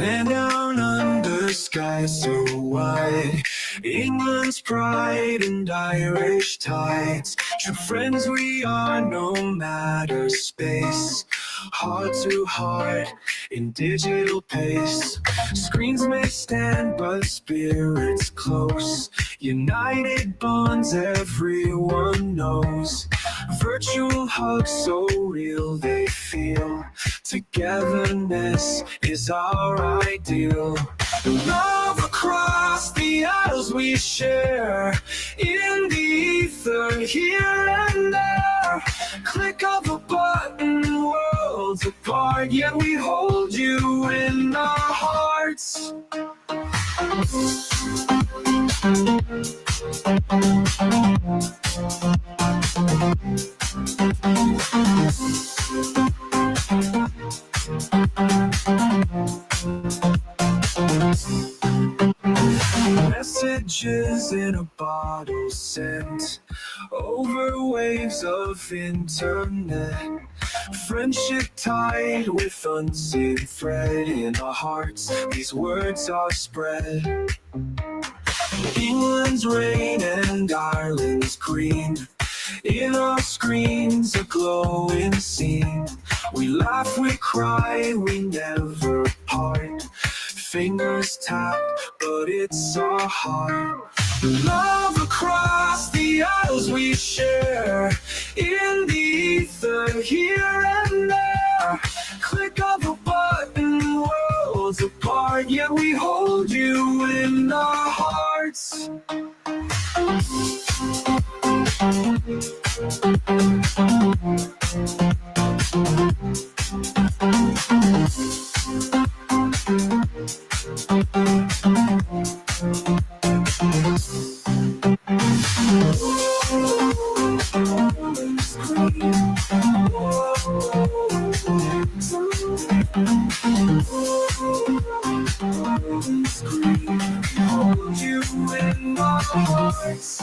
Stand down under skies so wide, England's pride and Irish tides. True friends we are no matter space, heart to heart in digital pace. Screens may stand but spirits close, united bonds everyone knows. Virtual hugs so real they feel, togetherness is our ideal. Love across the aisles we share, in the ether here and there. Click of a button, worlds apart, yet we hold you in our hearts. Messages in a bottle sent over waves of internet. Friendship tied with unseen thread in our hearts. These words are spread. England's rain and Ireland's green, in our screens a glowing scene. We laugh, we cry, we never part. Fingers tapped, but it's our heart. Love across the aisles we share, in the ether here and there. Click of a button, worlds apart, yet we hold you in our hearts. Hold you in our hearts.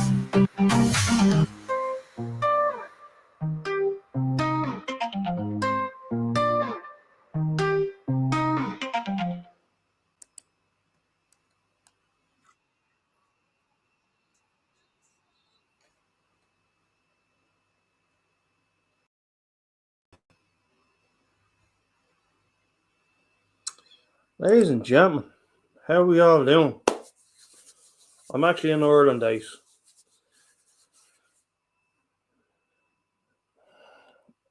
Ladies and gentlemen, how are we all doing? I'm actually in Ireland, days.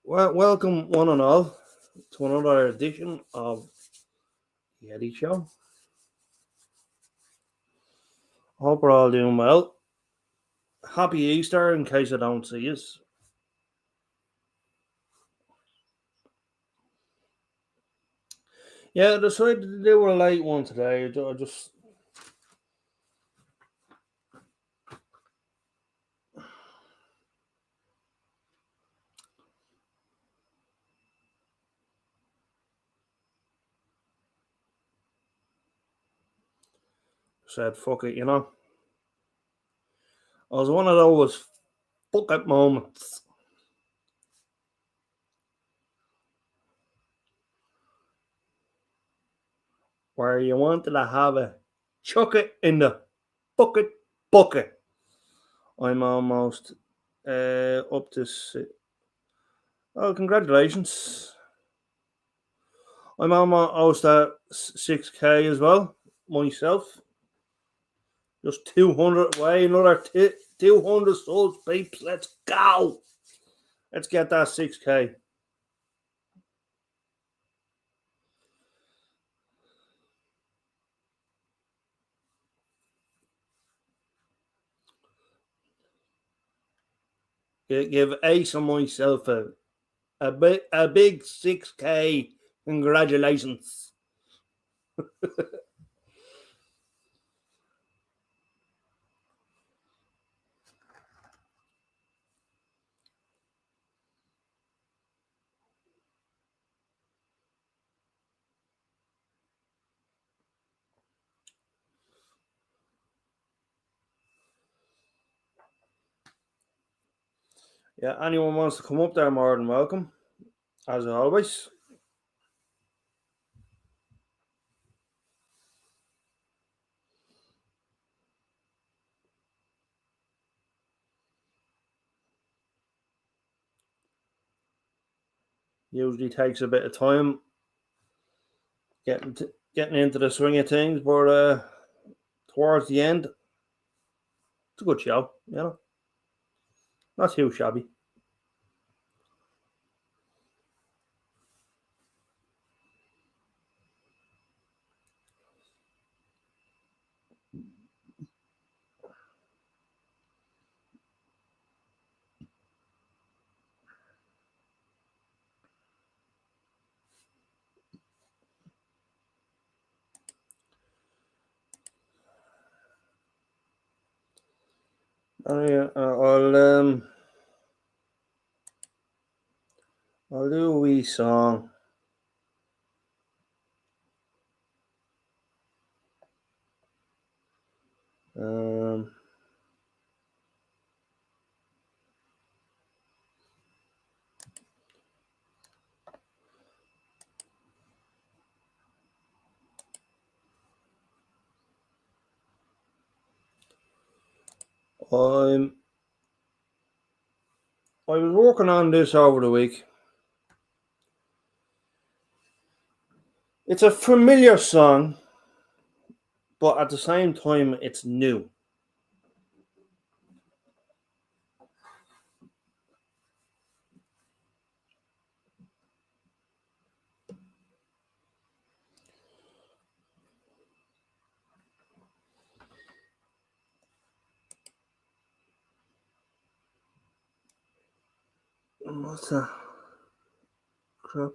Well, welcome one and all to another edition of the Eddie Show. Hope we're all doing well. Happy Easter in case I don't see you. Yeah, I decided to do a late one today. I just said, fuck it, you know. I was one of those fuck it moments where you wanted to have a chuck it in the bucket. I'm almost up to... Oh, congratulations. I'm almost at 6k as well, myself. Just 200 away, another 200 souls, peeps. Let's go. Let's get that 6k. Give Ace and myself a big 6k. Congratulations. Yeah, anyone wants to come up there, more than welcome, as always. Usually takes a bit of time getting into the swing of things, but towards the end, it's a good show, you know. Not too shabby. I'll do a wee song. I was working on this over the week. It's a familiar song, but at the same time, it's new. What's that? Crap.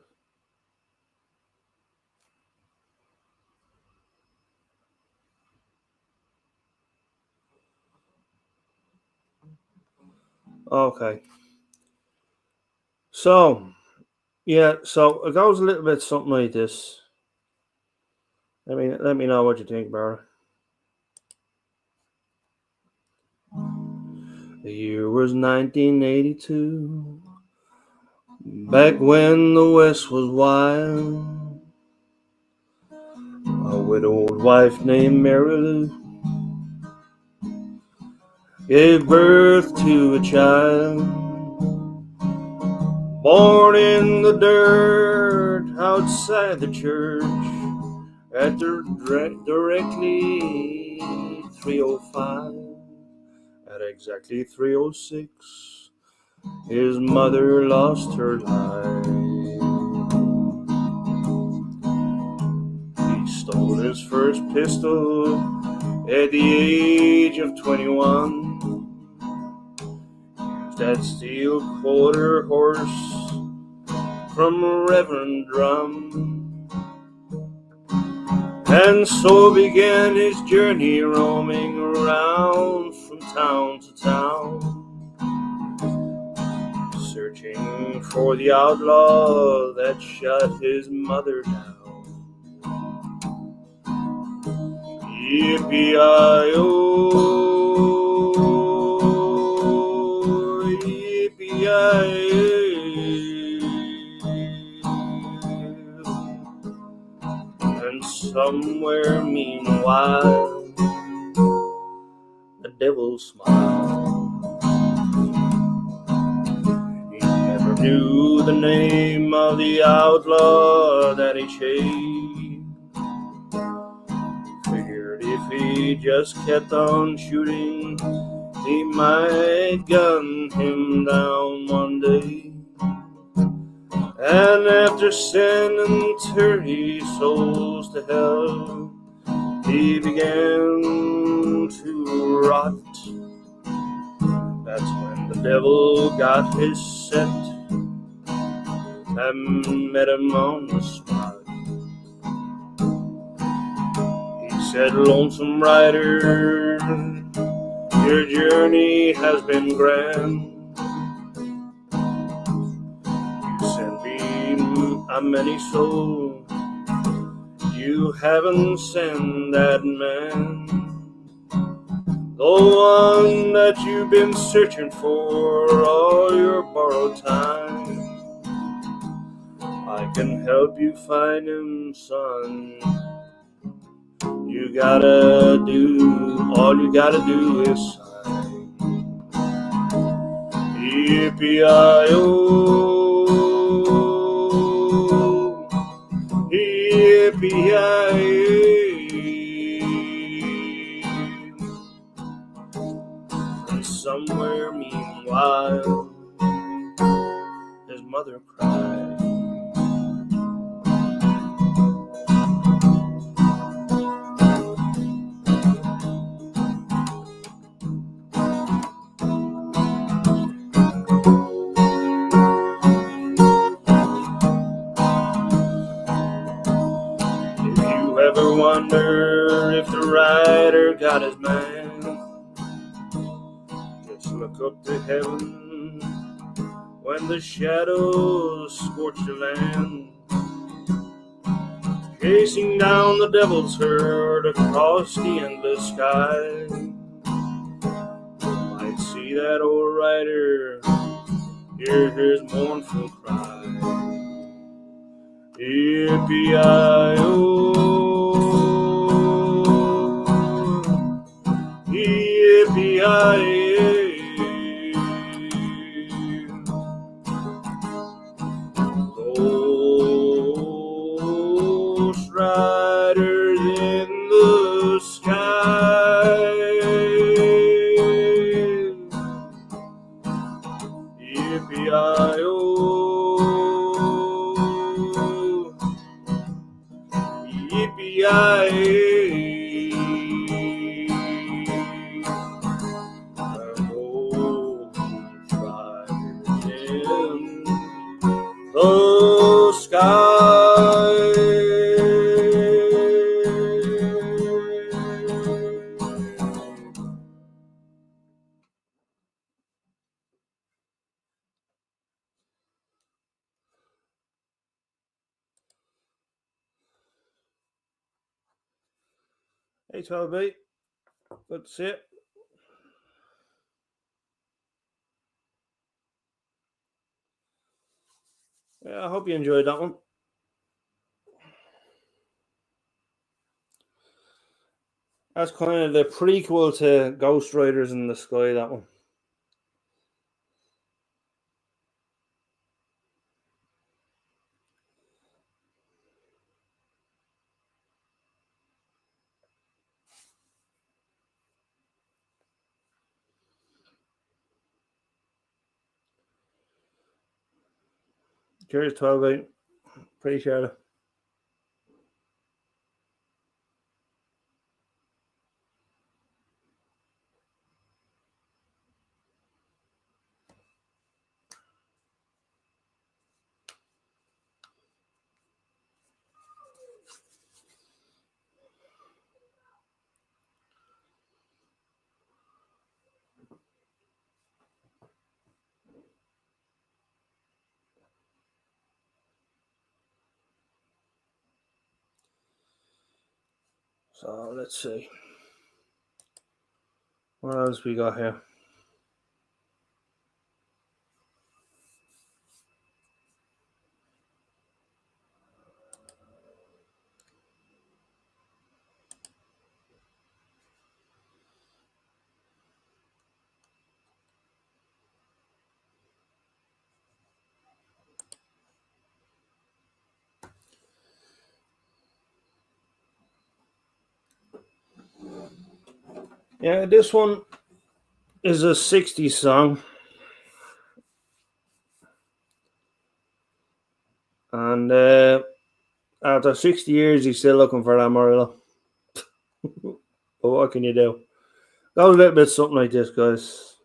Okay. So it goes a little bit something like this. Let me know what you think, Barry. The year was 1982, back when the West was wild. A widowed wife named Mary Lou gave birth to a child, born in the dirt outside the church at directly 3:05. At exactly 3:06, his mother lost her life. He stole his first pistol at the age of 21. Used that steel quarter horse from Reverend Drum. And so began his journey, roaming around from town to town, searching for the outlaw that shot his mother down. Yippee-yi-yo, yippee-yi-yo. And somewhere meanwhile, the devil smiled. He never knew the name of the outlaw that he chased. Figured if he just kept on shooting, he might gun him down one day. And after sending 30 souls to hell, he began to rot. That's when the devil got his scent and met him on the spot. He said, "Lonesome rider, your journey has been grand. How many souls you haven't sent that man, the one that you've been searching for all your borrowed time. I can help you find him, son. All you gotta do is sign. Yippee-yi-yo, And somewhere, meanwhile, his mother cried. If you ever wonder if the writer got his man, just look up to heaven when the shadows scorch the land, chasing down the devil's herd across the endless sky. You might see that old writer, hear his mournful cry. Yippee-yi-oh, yippee-yi-yi. Ghost riders in the sky. Yippee-yi-oh, yippee-yi-yi. Ghost riders in the sky. Hey 12B, good to see you. Yeah, I hope you enjoyed that one. That's kind of the prequel to Ghost Riders in the Sky, that one. Cheers, 12B. Appreciate it. So let's see. What else we got here? Yeah, this one is a 60s song. And after 60 years, he's still looking for Amarillo. But what can you do? Goes a little bit something like this, guys.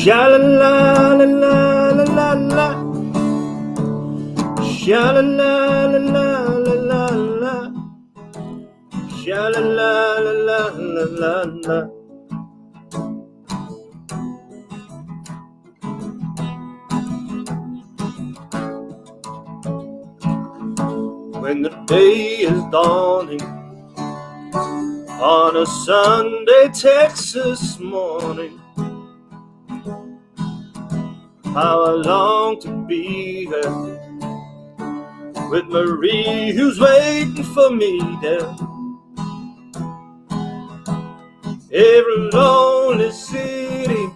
Sha-la-la-la-la-la-la-la. Sha-la-la-la-la-la-la-la. Sha-la-la-la-la-la-la. When the day is dawning on a Sunday Texas morning, how I long to be there with Marie, who's waiting for me there. every lonely city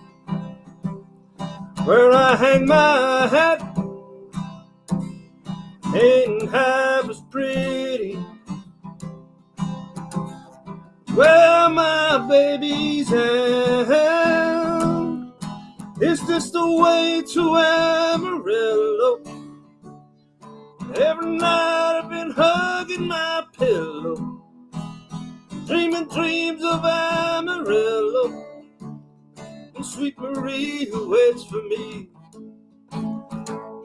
where I hang my hat ain't half as pretty. Where my baby's at, is this the way to Amarillo? Every night I've been hugging my pillow, dreaming dreams of Amarillo, and sweet Marie who waits for me.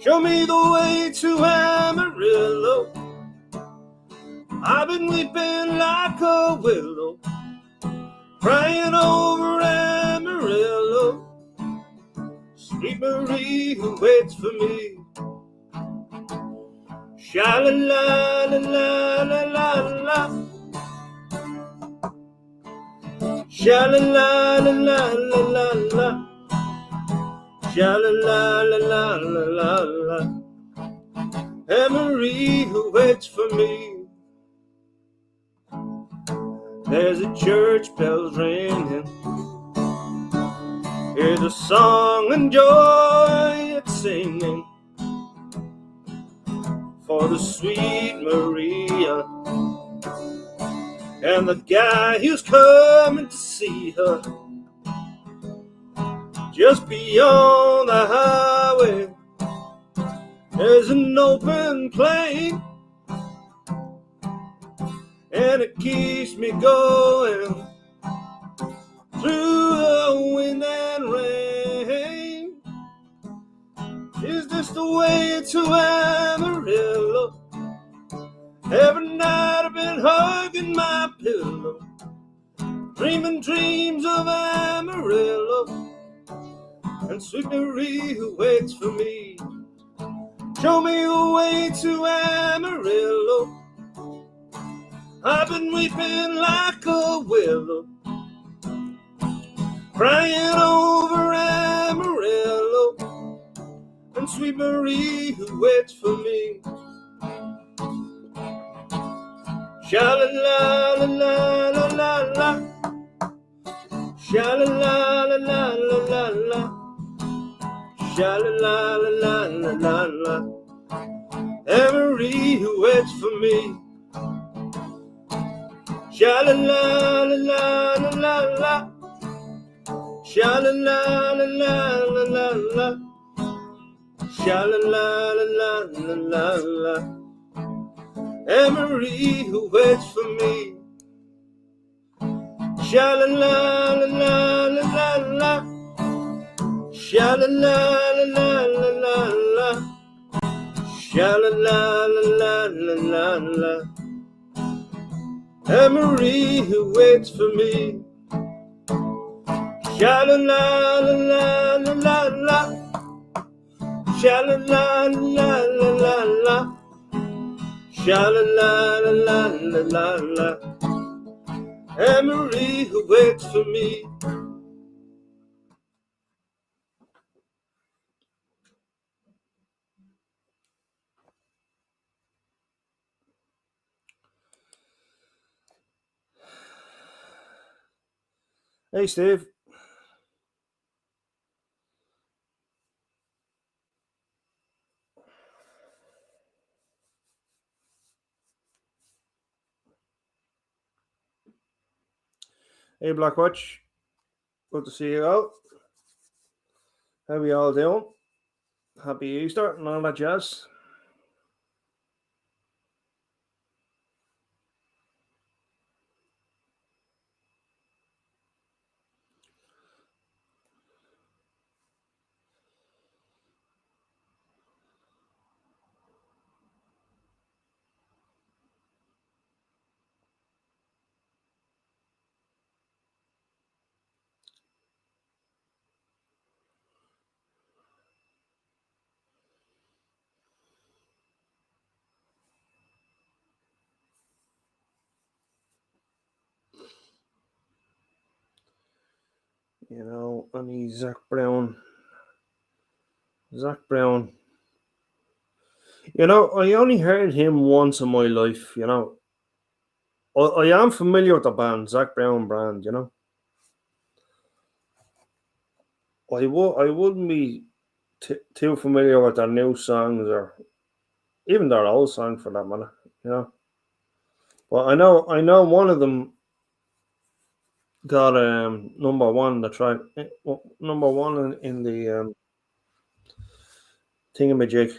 Show me the way to Amarillo. I've been weeping like a willow, crying over Amarillo, sweet Marie who waits for me. Sha-la-la-la-la-la-la-la, sha-la-la-la-la-la-la-la, sha-la-la-la-la-la-la, Marie who waits for me. There's a church bells ringing, hear the song and joy it's singing for the sweet Maria and the guy who's coming to see her. Just beyond the highway there's an open plain, and it keeps me going through the wind and rain. Is this the way to Amarillo? Every night I've been hugging my pillow, dreaming dreams of Amarillo, and sweet Marie who waits for me. Show me the way to Amarillo. I've been weeping like a willow, crying over Amarillo, and sweet Marie who waits for me. Sha-la-la-la-la-la-la, sha-la-la-la-la-la-la, sha-la-la-la-la-la-la, Marie who waits for me. Sha-la-la-la-la-la-la, sha-la-la-la-la-la-la, sha-la-la-la-la-la-la, Marie who waits for me. Sha-la-la-la-la-la-la, sha-la-la-la-la-la-la, sha-la-la-la-la-la-la, Marie who waits for me. Sha-la-la-la-la-la-la, sha-la-la-la-la-la-la, sha-la-la-la-la-la-la, Marie who waits for me. Hey, Steve. Hey, Blackwatch. Good to see you all. How are you all doing? Happy Easter and all that jazz. You know, I mean, Zach Brown. You know, I only heard him once in my life, you know. I am familiar with the band, Zach Brown brand, you know. I wouldn't be too familiar with their new songs or even their old songs for that matter. You know, but I know one of them got number one. That's right, number one in the thingamajig.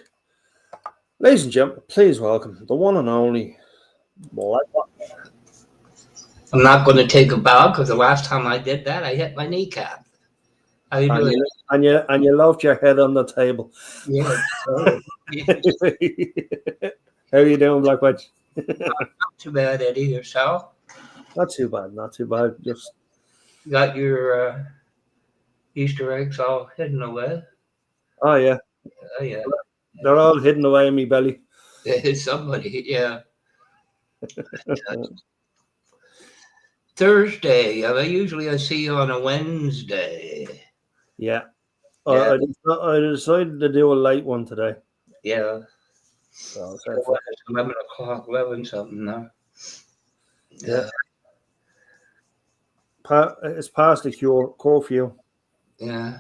Ladies and gentlemen, please welcome the one and only Black. I'm not going to take a bow because the last time I did that, I hit my kneecap. How you doing? And you left your head on the table. Yeah. How are you doing, Black Wedge? Not too bad, Eddie. Yourself? Not too bad. Not too bad. Just got your Easter eggs all hidden away. Oh yeah. Oh yeah. They're all hidden away in my belly. Somebody, yeah. Thursday. Usually I see you on a Wednesday. Yeah. I decided to do a late one today. Yeah. So 11 o'clock, 11 something now. Yeah. It's past the curfew. Yeah.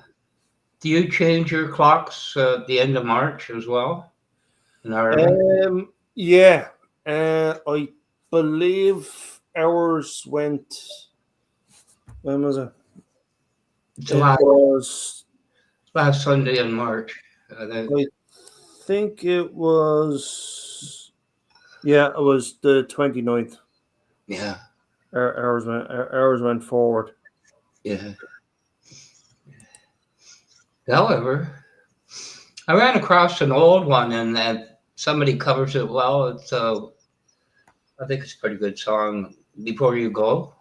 Do you change your clocks at the end of March as well? Yeah. I believe ours went. When was it? July. It was last Sunday in March. I think it was. Yeah, it was the 29th. Yeah. Ours went forward. Yeah. However, I ran across an old one, and that somebody covers it well. It's I think it's a pretty good song. Before You Go.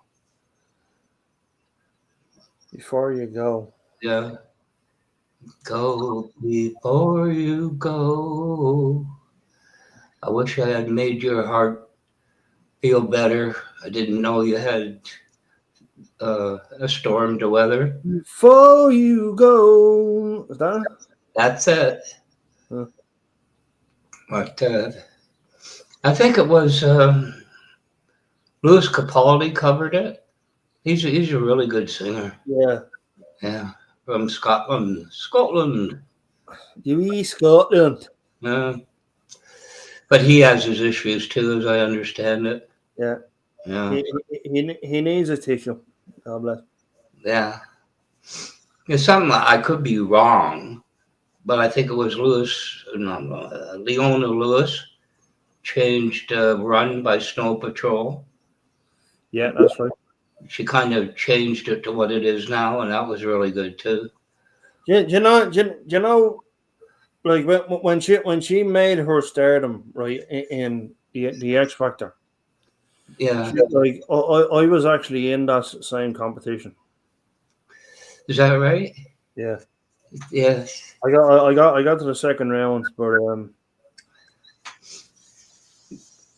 Before you go. Yeah. Go before you go. I wish I had made your heart feel better. I didn't know you had a storm to weather. Before you go. Is that it? That's it. Huh. But I think it was Louis Capaldi covered it. He's a really good singer. Yeah. Yeah. From Scotland. Scotland. Scotland. Yeah. But he has his issues too, as I understand it. Yeah. Yeah. He needs a tissue. God bless. Yeah. It's something I could be wrong, but I think it was Leona Lewis changed Run by Snow Patrol. Yeah, that's right. She kind of changed it to what it is now, and that was really good too. Do you know, like when she made her stardom right in the X Factor. Yeah. Like I was actually in that same competition. Is that right? Yeah. Yeah. I got to the second round, but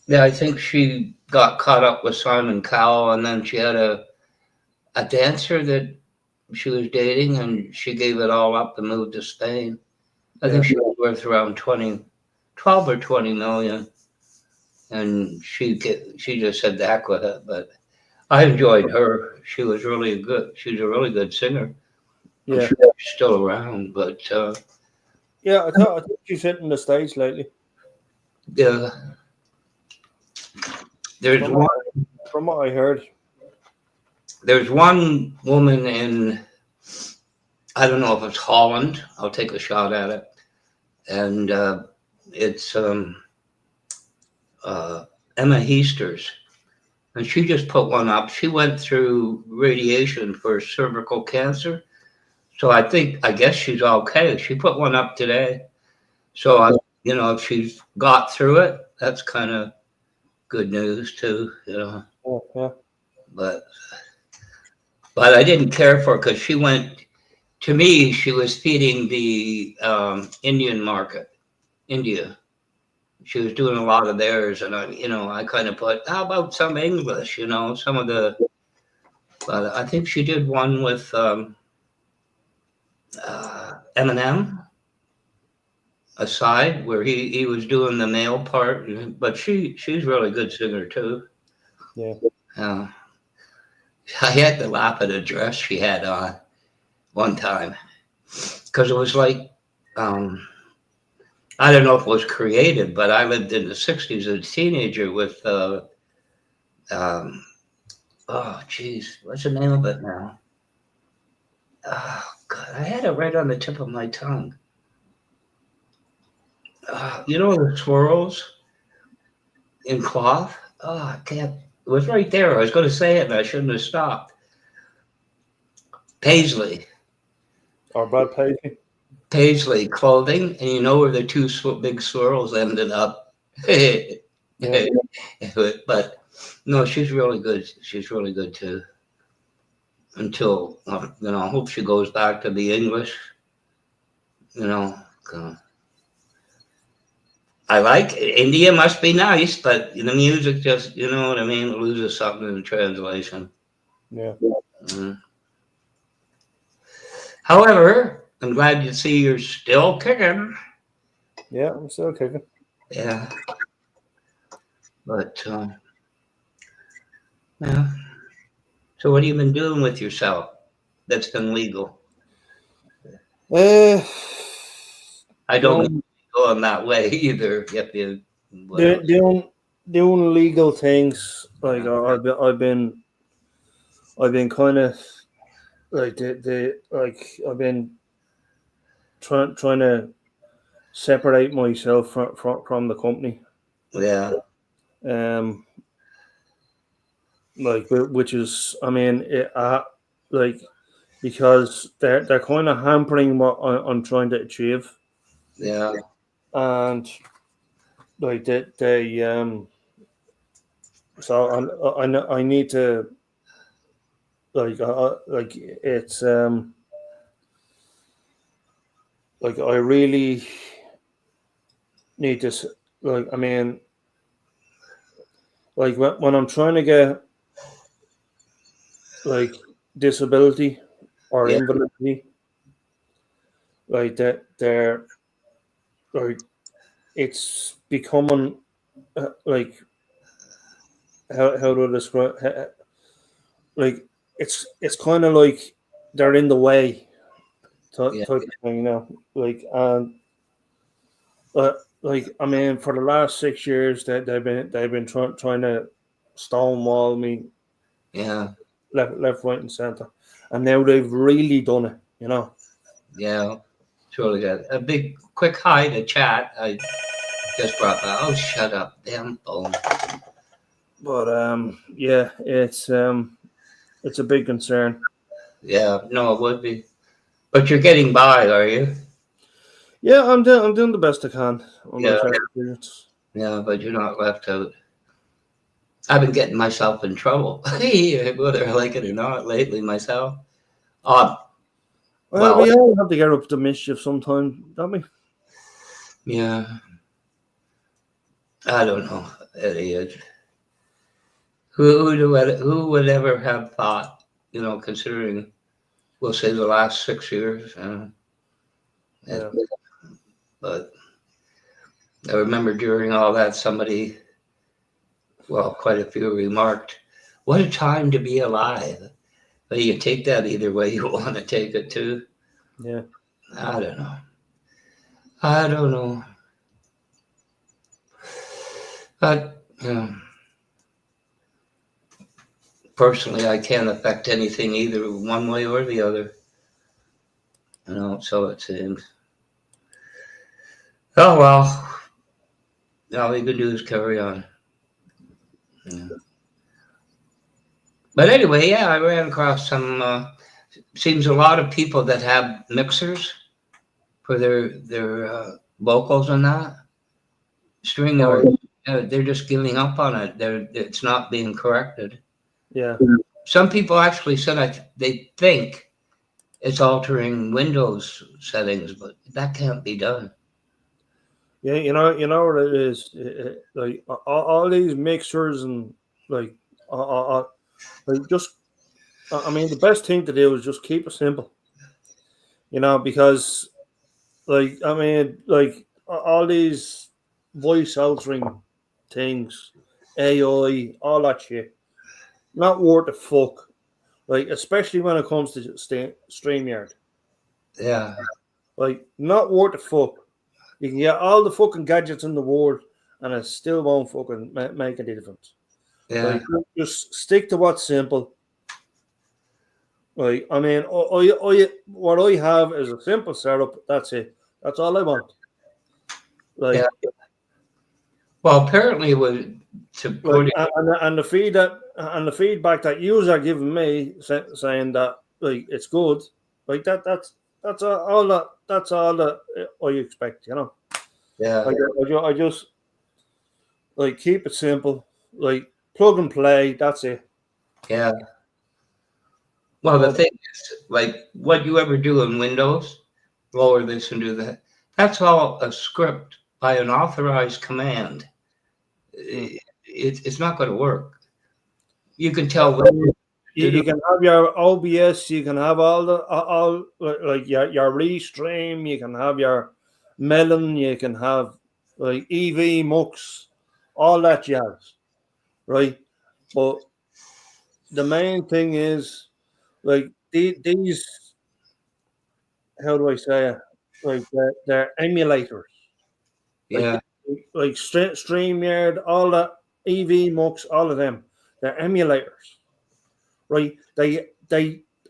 yeah, I think she got caught up with Simon Cowell, and then she had a dancer that she was dating, and she gave it all up and moved to Spain. I think she was worth around 12 or 20 million, and she just said the heck with it. But I enjoyed her. She was really good. She was a really good singer. Yeah, I'm sure she's still around, but yeah, I think she's hitting the States lately. Yeah. There's one. From what I heard. There's one woman in, I don't know if it's Holland. I'll take a shot at it. And it's Emma Heasters. And she just put one up. She went through radiation for cervical cancer. So I guess she's okay. She put one up today. So, if she's got through it, that's kind of good news too, Oh, yeah. But I didn't care for it because she went, to me, she was feeding the Indian market, India. She was doing a lot of theirs, and I kind of put, how about some English, some of the, but I think she did one with Eminem aside, where he was doing the male part, but she's really good singer too. Yeah. I had to laugh at a dress she had on one time. because it was like, I don't know if it was created, but I lived in the 60s as a teenager with, oh, geez, what's the name of it now? Oh, God, I had it right on the tip of my tongue. You know the swirls in cloth? Oh, I can't. It was right there. I was going to say it and I shouldn't have stopped. Paisley. Or Brad Paisley. Paisley clothing, and you know where the two big swirls ended up. Yeah. But no, she's really good. She's really good too. Until I hope she goes back to the English. I like India. Must be nice, but the music just, you know what I mean, it loses something in the translation. Yeah. Mm. However, I'm glad to see you're still kicking. Yeah, I'm still kicking. Yeah. But yeah. So what have you been doing with yourself that's been legal? Uh, I don't doing, mean going that way either. If you, doing legal things. Like I've been kind of like I've been trying to separate myself from the company. yeah, Like which is, I mean, like because they're kind of hampering what I'm trying to achieve, yeah, and like they so I need to like it's like I really need to like, I mean, like when I'm trying to get like disability or yeah, invalidity, like that they're like it's becoming like how do I describe, like it's kind of like they're in the way type yeah, of thing, like, and like, I mean, for the last 6 years that they've been trying to stonewall me yeah, left, right, and center, and now they've really done it. yeah. It's really good. A big quick hi to chat. I just brought that. Oh, shut up, damn phone. But yeah, it's a big concern. Yeah, no, it would be. But you're getting by, are you? Yeah, I'm doing the best I can under Yeah, the circumstances. yeah, but you're not left out. I've been getting myself in trouble, whether I like it or not, lately myself. Uh, Well, well, we all have to get up to mischief sometime, don't we? yeah, I don't know. Idiot. Who would ever have thought, considering, we'll say the last 6 years, Yeah. but I remember during all that somebody, well, quite a few remarked, what a time to be alive. But you take that either way you want to take it too. Yeah. I don't know. I don't know. But personally, I can't affect anything either one way or the other. So it seems. Oh well. All you can do is carry on. Yeah. But anyway, yeah, I ran across some. Seems a lot of people that have mixers for their vocals and that string, Oh, or they're just giving up on it. It's not being corrected. yeah. Some people actually said they think it's altering Windows settings, but that can't be done. Yeah, what it is. Like all these mixers and like, like just, I mean, the best thing to do is just keep it simple. Because like, I mean, like all these voice altering things, AI, all that shit, not worth the fuck. Like, especially when it comes to StreamYard. Yeah, Like, not worth the fuck. You can get all the fucking gadgets in the world, and it still won't fucking make a difference. Yeah. Like, just stick to what's simple. Like, I mean, what I have is a simple setup. That's it. That's all I want. Like, Yeah. Well, apparently, like and the feedback that you are giving me saying that like it's good, like that's all that I expect. You know, yeah, like I just like keep it simple, like plug and play. That's it. yeah. Well, the thing is, like, what you ever do in Windows, lower this and do that, that's all a script by an authorized command. It's not going to work. You can tell when You can have your OBS, you can have all like your Restream, you can have your Melon, you can have like EV Mux, all that jazz, right? But the main thing is like these, how do I say it? Like they're emulators, yeah, like StreamYard, all that EV Mux, all of them, they're emulators, right? They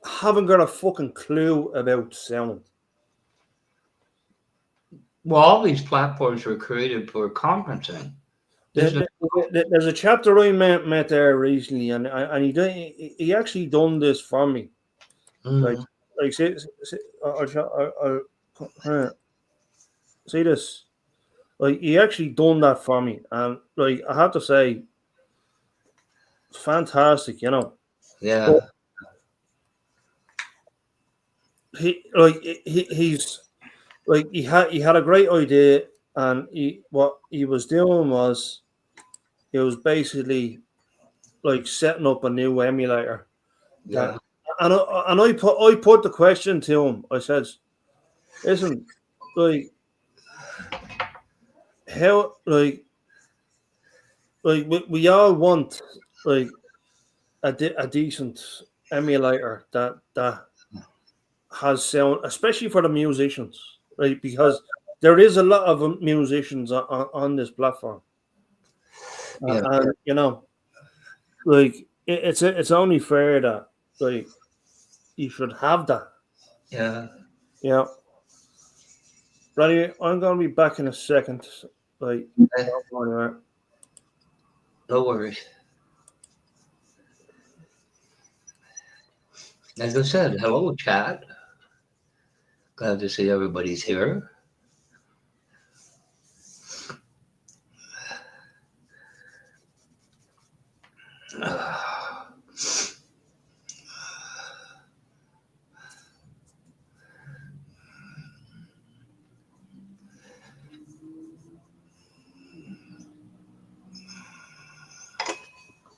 haven't got a fucking clue about sound. well, all these platforms were created for conferencing. There's a chapter I met there recently, and he actually done this for me. Mm. Like see, see this. Like he actually done that for me, and like I have to say, it's fantastic. You know, Yeah, but he's like he had a great idea, and what he was doing was he was basically like setting up a new emulator. yeah, And I put the question to him. I said, "Listen, like how like we all want like a decent emulator that has sound, especially for the musicians, right? Because there is a lot of musicians on this platform, yeah, and you know, like it's only fair that like you should have that. yeah. Yeah. Right, I'm gonna be back in a second. Like, don't go anywhere. No worries. As I said, hello, chat. Glad to see everybody's here.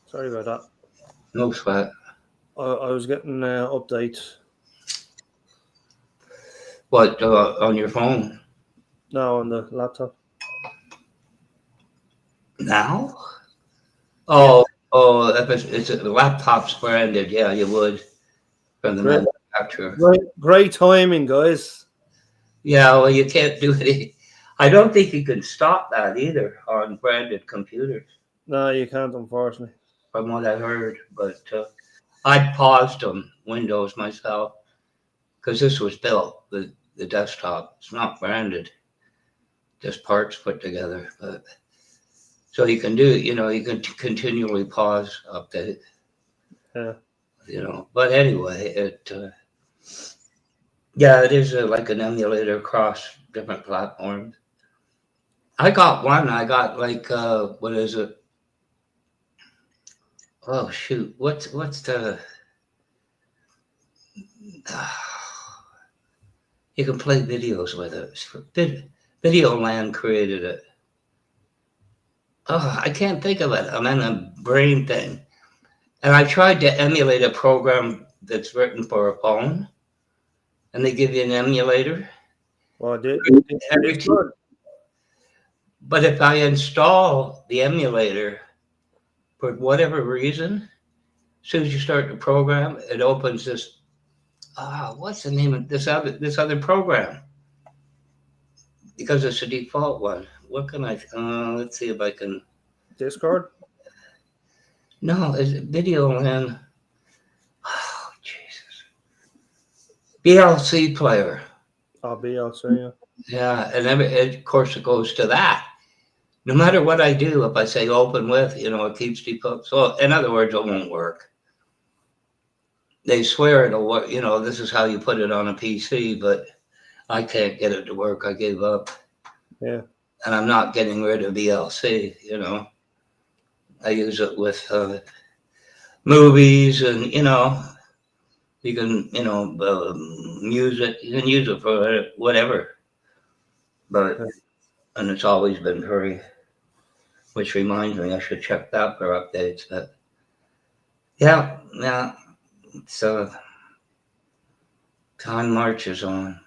Sorry about that. No sweat. I was getting updates. What, on your phone No, on the laptop. now? Oh, oh, if it's the laptop's branded, yeah, you would from the Great, manufacturer. great timing, guys. Yeah, well, you can't do it. I don't think you can stop that either on branded computers, No, you can't, unfortunately. from what I heard. But I paused on Windows myself because this was built, the desktop. It's not branded, just parts put together. But so you can do, you can continually pause, update. Yeah. But anyway, yeah, it is like an emulator across different platforms. I got one. I got like what is it? Oh shoot! What's the? You can play videos with it. Videoland created it. Oh, I can't think of it. I'm in a brain thing. And I tried to emulate a program that's written for a phone, and they give you an emulator. Well, Every time. But if I install the emulator for whatever reason, as soon as you start the program, it opens this. What's the name of this other program? because it's a default one. What can I? Let's see if I can. Discord? No, is it video land? Oh Jesus! BLC player. I'll be, I'll say, yeah. Yeah, and of course it goes to that. No matter what I do, if I say open with, it keeps default. So in other words, it won't work. They swear it'll work. This is how you put it on a PC, but I can't get it to work. I gave up. Yeah. And I'm not getting rid of VLC. I use it with movies, and you can use it. You can use it for whatever. But and it's always been free. Which reminds me, I should check that for updates. But yeah. So time marches on.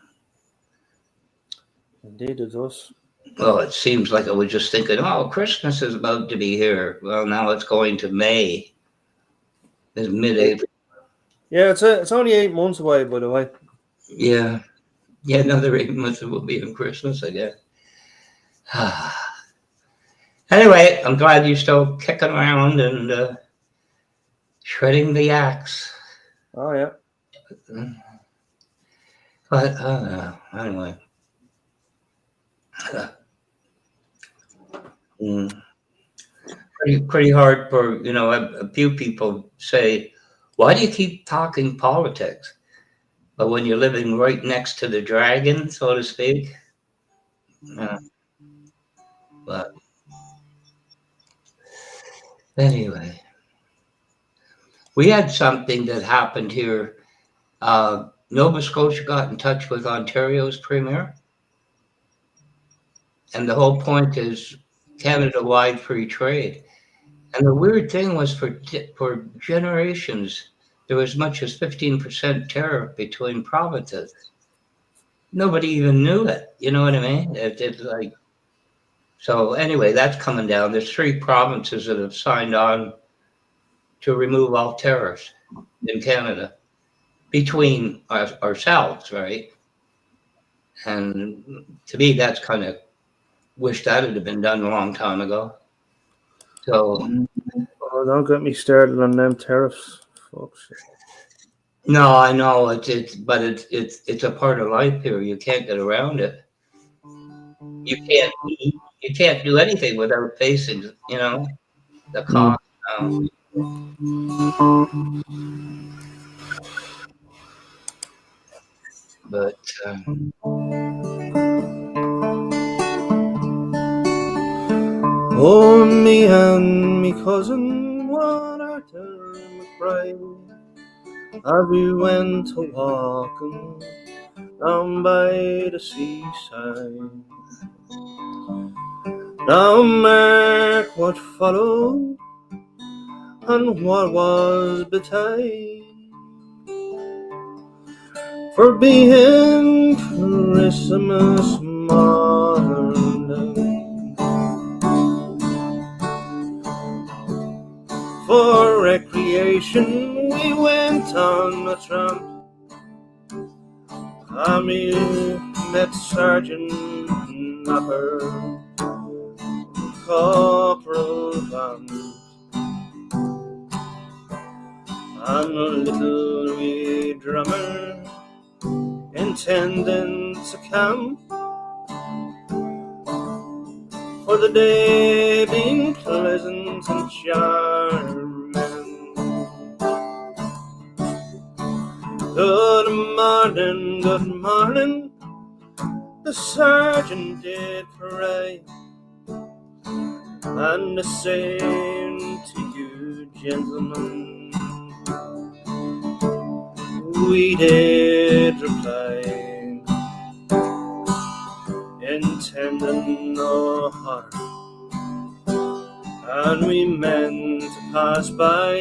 Indeed, it does. Well, it seems like I was just thinking, oh, Christmas is about to be here. Well, now it's going to May. It's mid-April. Yeah, it's only 8 months away, by the way. Yeah. Yeah, another 8 months it will be on Christmas, I guess. Anyway, I'm glad you're still kicking around and shredding the axe. Oh, yeah. But anyway. Pretty hard for, a few people say, why do you keep talking politics? But when you're living right next to the dragon, so to speak. But anyway, we had something that happened here. Nova Scotia got in touch with Ontario's premier. And the whole point is Canada-wide free trade. And the weird thing was for generations, there was as much as 15% tariff between provinces. Nobody even knew it. You know what I mean? It's like, so anyway, that's coming down. There's 3 provinces that have signed on to remove all tariffs in Canada between ourselves, right? And to me, that's kind of, wish that had been done a long time ago. So, don't get me started on them tariffs, folks. No, I know but it's a part of life here. You can't get around it. You can't do anything without facing, the cost. But oh, me and me cousin, one Arthur McBride, as we went a walking down by the seaside. Now mark what followed and what was betide. For being Christmas morning, for recreation we went on a tramp. We met Sergeant Napper, Corporal Vance, and a little wee drummer intending to camp, for the day being pleasant and charming. Good morning, the sergeant did cry, and the same to you, gentlemen, we did reply, intending no harm, and we meant to pass by,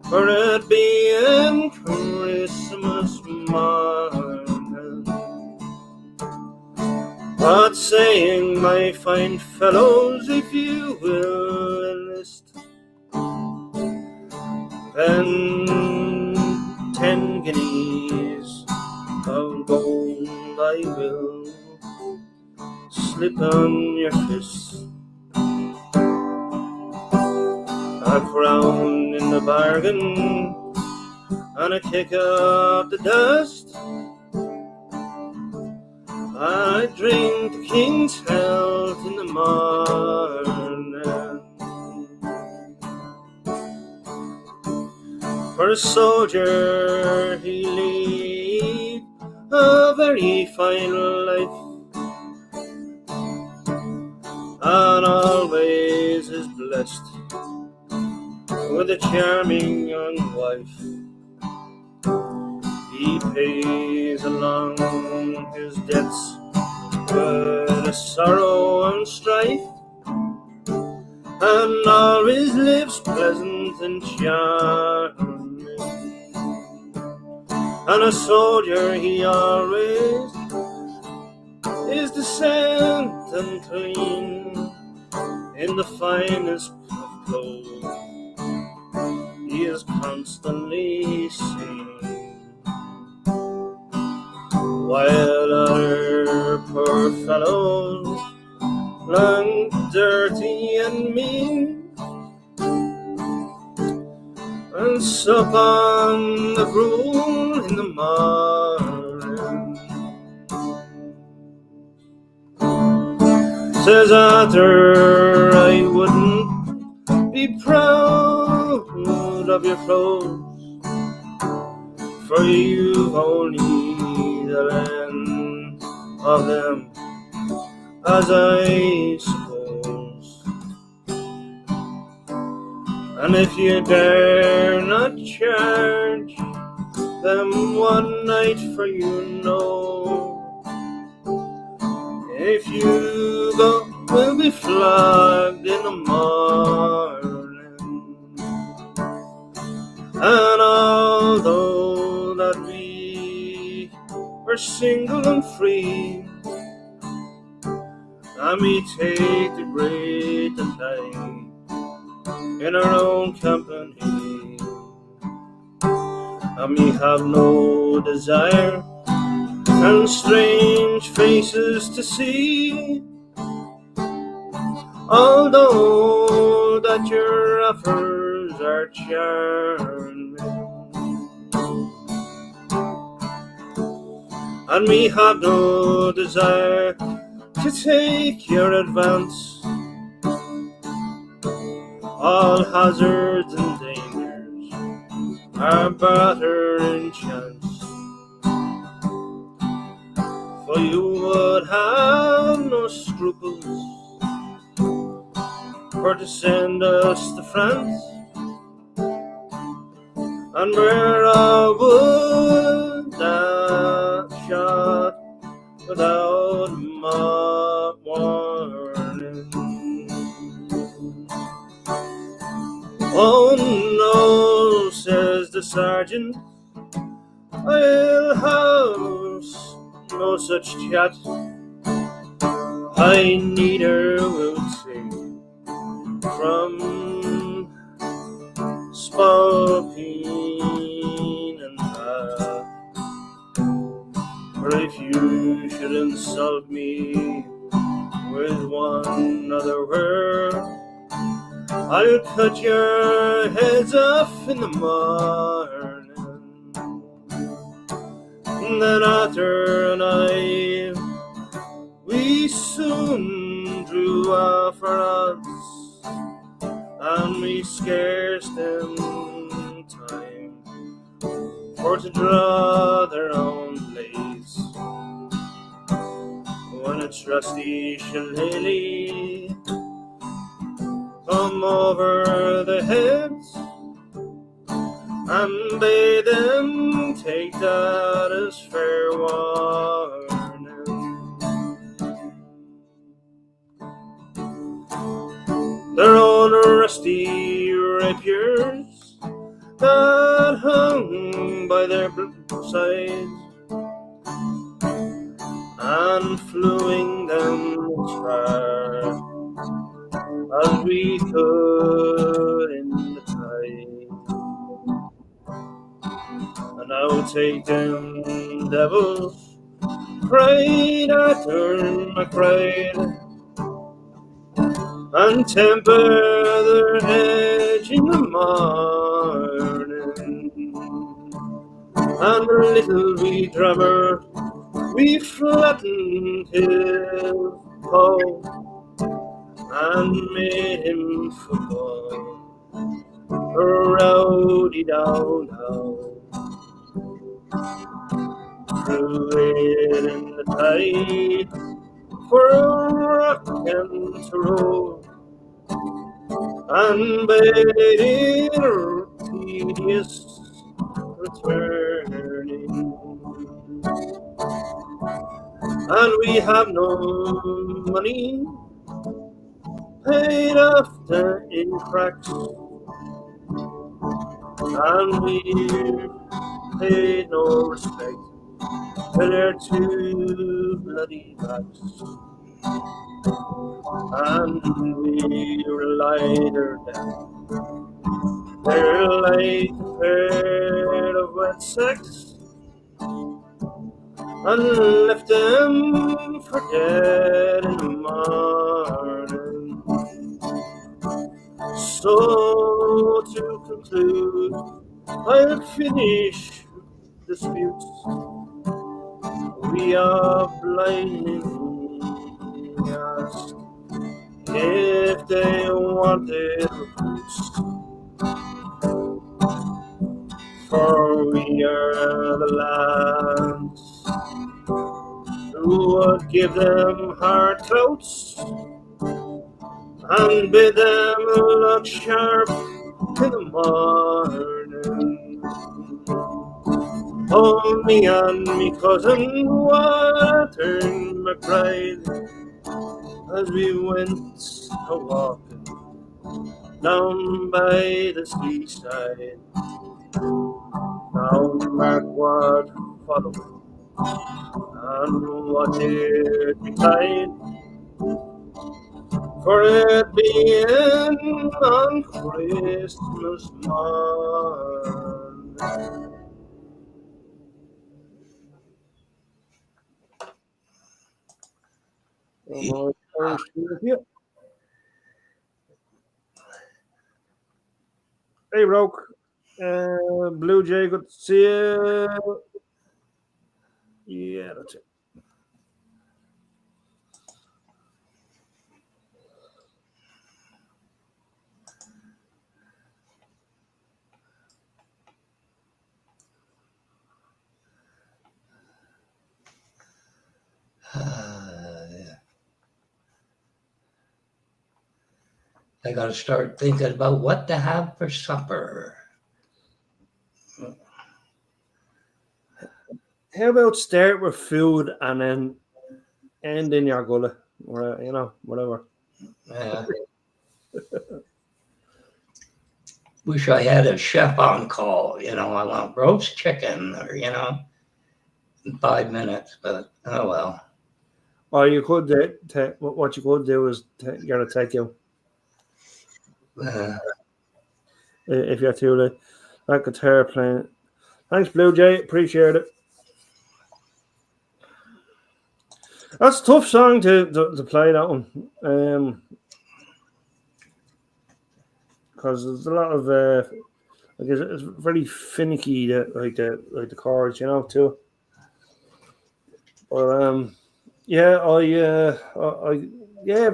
for it being Christmas morning. What saying, my fine fellows, if you will enlist, then 10 guineas I'll gold I will slip on your fist, a crown in the bargain, and a kick up the dust. I drink the king's health in the morning. For a soldier he lead a very fine life, and always is blessed with a charming young wife. He pays along his debts with a sorrow and strife, and always lives pleasant and charming. And a soldier he always is decent and clean, in the finest of clothes he is constantly seen, while other poor fellows long dirty and mean, and sup on the gruel in the morning. Says Arthur, I wouldn't be proud of your clothes, for you've only the length of them, as I suppose. And if you dare not charge them one night, for you know, if you go, we'll be flogged in the morning. And although that we were single and free, and we take the great delight in our own company, and we have no desire and strange faces to see, although that your offers are charming, and we have no desire to take your advance. All hazards and dangers are barter in chance, for you would have no scruples for to send us to France, and we're a wood that shot without warning. Oh no, says the sergeant, I'll have no such chat. I neither will say from Spokane and back. For if you should insult me with one other word, I'll cut your heads off in the morning. And then Arthur and I, we soon drew off our odds, and we scarce them time for to draw their own blades, when a trusty shillelagh come over the heads, and bade them take that as fair warning. Their own rusty rapiers that hung by their sides, and flewing them as far as we could in the tide. And I will take them devils cried after McBride, and temper their edge in the morning. And the little wee drummer, we flattened his paw and made him football. Rowdy down now, threw it in the tide for a rock and to roll, and bade it tedious returning. And we have no money, paid after in cracks, and we paid no respect to their two bloody backs. And we relied her down, they're like a pair of wet sacks, and left them for dead in the morning. So to conclude, I'll finish disputes. We are blindly asked if they wanted recruits, for we are the lads who would give them hard coats and bid them look sharp in the morning. Oh, me and me cousin Walter McBride, as we went a-walking down by the seaside, found Marquard following and what it betide, for it being on Christmas morn. Hey, Roke. Blue Jay, good to see you. Yeah, that's it. I got to start thinking about what to have for supper. How about start with food and then end in your gullet, or whatever. Yeah. Wish I had a chef on call. I want roast chicken, or in 5 minutes. But oh well. Or you could what you could do is get a takeout. If you're too late, that guitar playing. Thanks, Blue Jay. Appreciate it. That's a tough song to play, that one. Because there's a lot of it's very finicky, like the chords, too. But it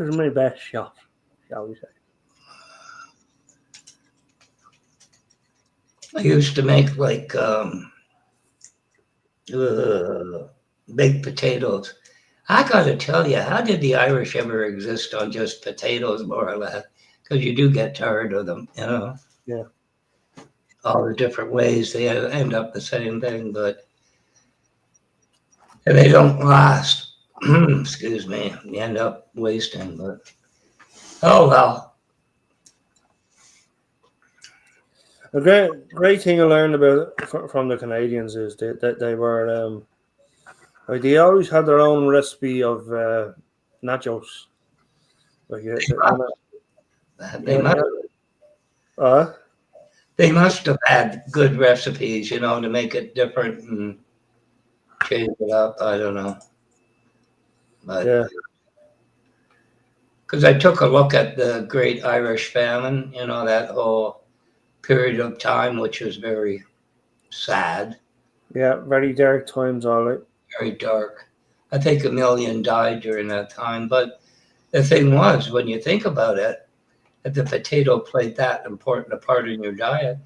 was my best shot, shall we say. I used to make like baked potatoes. I got to tell you, how did the Irish ever exist on just potatoes, more or less? Because you do get tired of them, Yeah. All the different ways they end up the same thing, and they don't last. Excuse me. You end up wasting, but oh well. A great thing I learned about from the Canadians is that they were like they always had their own recipe of nachos. Like they must have had good recipes, to make it different and change it up. I don't know. But Yeah. because I took a look at the Great Irish Famine, that whole period of time, which was very sad, Yeah. Very dark times, all right. very dark. I think 1 million died during that time. But the thing was, when you think about it, if the potato played that important a part in your diet,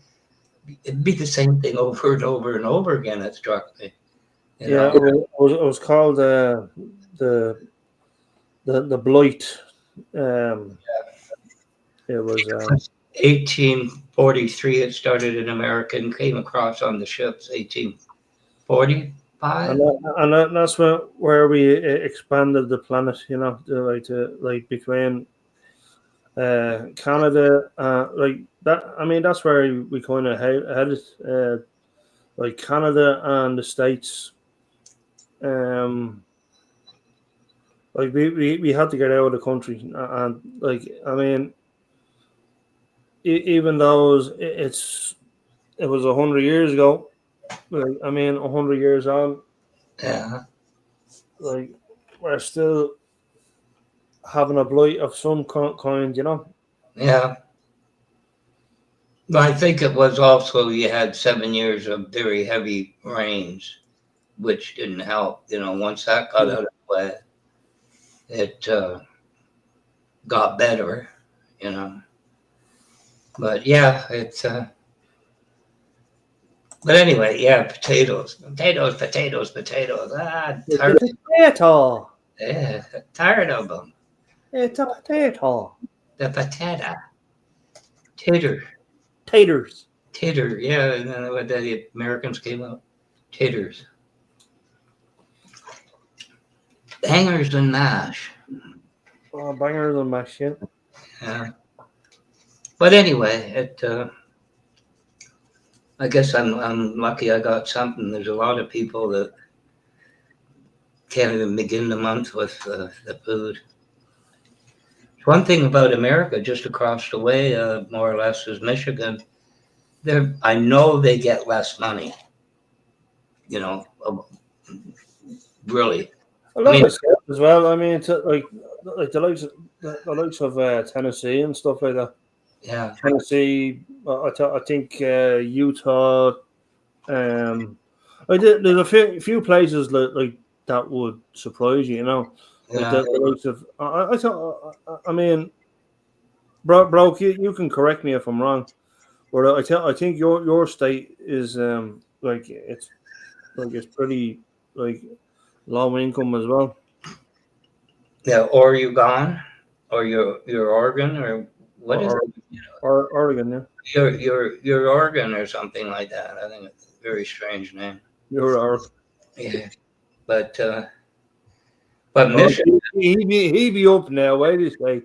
it'd be the same thing over and over and over again. It struck me. You Yeah. know, It was called the the blight. Um, it was 1843, it started in America and came across on the ships. 1845. that's where we expanded the planet. Like between Canada, like that. I mean, that's where we kind of headed. Like Canada and the States. Um, like we had to get out of the country, and like I mean, even though it was 100 years ago. Like I mean, 100 years on, Yeah, like we're still having a blight of some kind. yeah. But I think it was also you had 7 years of very heavy rains, which didn't help. Once that got out of the way, it got better. You know, but yeah, it's. But anyway, yeah, potatoes, potatoes, potatoes, potatoes. Tired. It's a potato. Yeah, tired of them. It's a potato. The potato, tater, Taters. tater. Yeah, and then when the Americans came out, taters, bangers and mash. Oh, bangers and mash, yeah. Yeah. But anyway, it. I guess I'm lucky I got something. There's a lot of people that can't even begin the month with the food. One thing about America, just across the way, more or less, is Michigan. I know they get less money. Really. A I lot mean, of stuff as well. I mean, like the likes of Tennessee and stuff like that. yeah, Tennessee, I think Utah. There's a few places like that would surprise you. Like yeah, the likes of. I mean, bro, you can correct me if I'm wrong, but I think your state is it's pretty like low income as well. yeah. Or you gone, or your Oregon, or what is Or, it? or Oregon, yeah. Your Oregon or something like that. I think it's a very strange name. You're Oregon. Yeah, but Oh, Michigan. he be up now. Wait a say.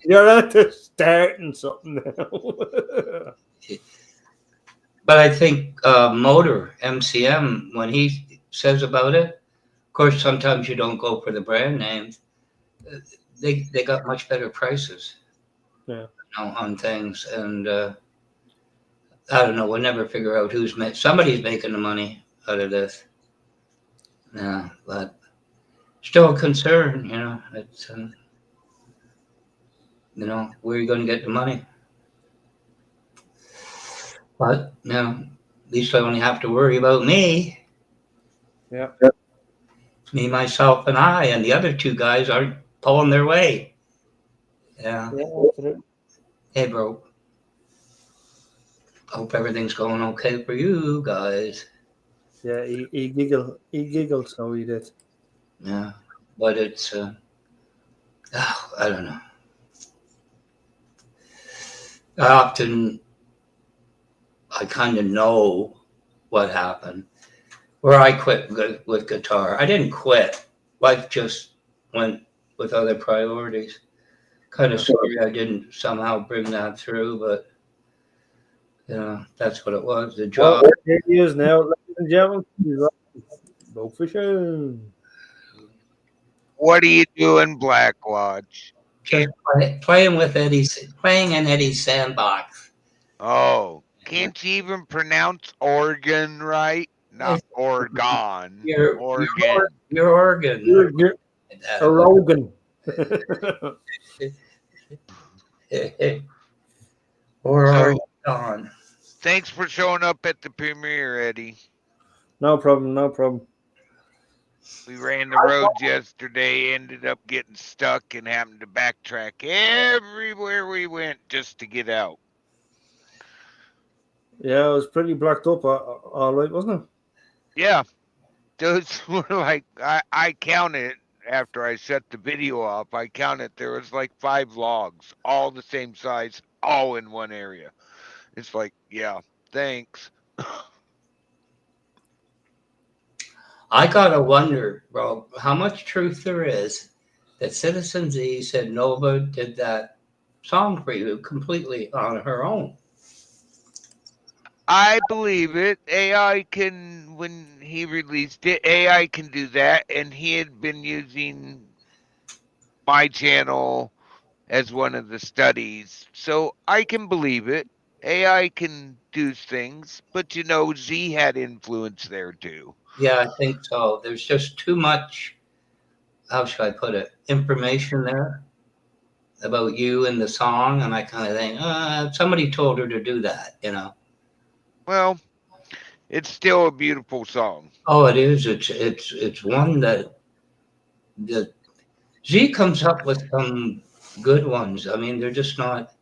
You're at the starting something now. But I think Motor MCM, when he says about it, of course, sometimes you don't go for the brand names. They got much better prices, Yeah. on things, and I don't know. We'll never figure out somebody's making the money out of this. Yeah, but still a concern. It's where are you going to get the money? But at least I only have to worry about me. Yeah. Me, myself, and I, and the other two guys aren't pulling their weight. Yeah. Yeah, that's it. Hey, bro. Hope everything's going okay for you guys. Yeah, he giggled, so he did. Yeah. But it's, I don't know. I kind of know what happened. Where I quit with guitar. I didn't quit. Life just went with other priorities. Kind of sorry I didn't somehow bring that through, but that's what it was. The job. Well, here he is now, ladies and gentlemen. He's up. Go fishing. What are you doing, Black Lodge? Just playing in Eddie's sandbox. Oh, can't you even pronounce Oregon right? not Oregon. Your Oregon. your organ. You're a Rogan. Oregon. Thanks for showing up at the premiere, Eddie. No problem, no problem. We ran the roads yesterday, ended up getting stuck and having to backtrack everywhere we went just to get out. Yeah, it was pretty blacked up all right, wasn't it? Yeah, those were like, I counted after I shut the video off. I counted there was like 5 logs, all the same size, all in one area. It's like, yeah, thanks. I gotta wonder, bro, how much truth there is that Citizen Z said Nova did that song for you completely on her own. I believe it. AI can, when he released it, AI can do that, and he had been using my channel as one of the studies, so I can believe it. AI can do things, but you know, Z had influence there too. Yeah, I think so. There's just too much, how should I put it, information there about you and the song, and I kind of think, somebody told her to do that, you know. Well, it's still a beautiful song. Oh, it is. It's one that Z comes up with some good ones. I mean, they're just not,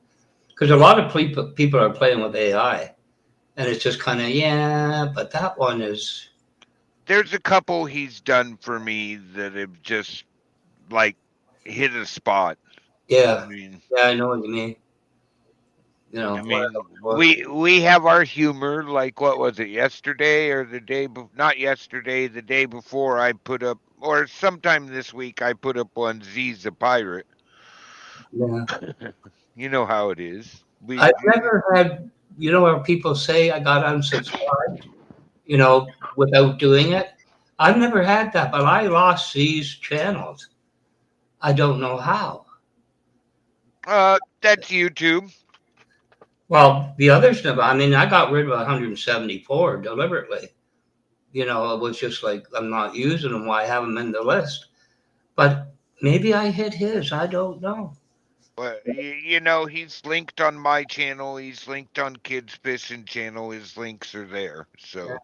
because a lot of people are playing with AI, and it's just kind of, yeah, but that one is. There's a couple he's done for me that have just like hit a spot. Yeah, I mean, yeah, I know what you mean. You know, I mean, we have our humor. Like, what was it, yesterday or the day? Not yesterday, the day before. I put up, or sometime this week, I put up on Z's a pirate. yeah. You know how it is. I've never had, you know, where people say I got unsubscribed, you know, without doing it. I've never had that, but I lost these channels. I don't know how. That's YouTube. Well, the others never. I mean, I got rid of 174 deliberately. You know, it was just like, I'm not using them. Why have them in the list? But maybe I hit his. I don't know. Well, you know, he's linked on my channel. He's linked on Kids Fishing channel. His links are there. So. Yeah.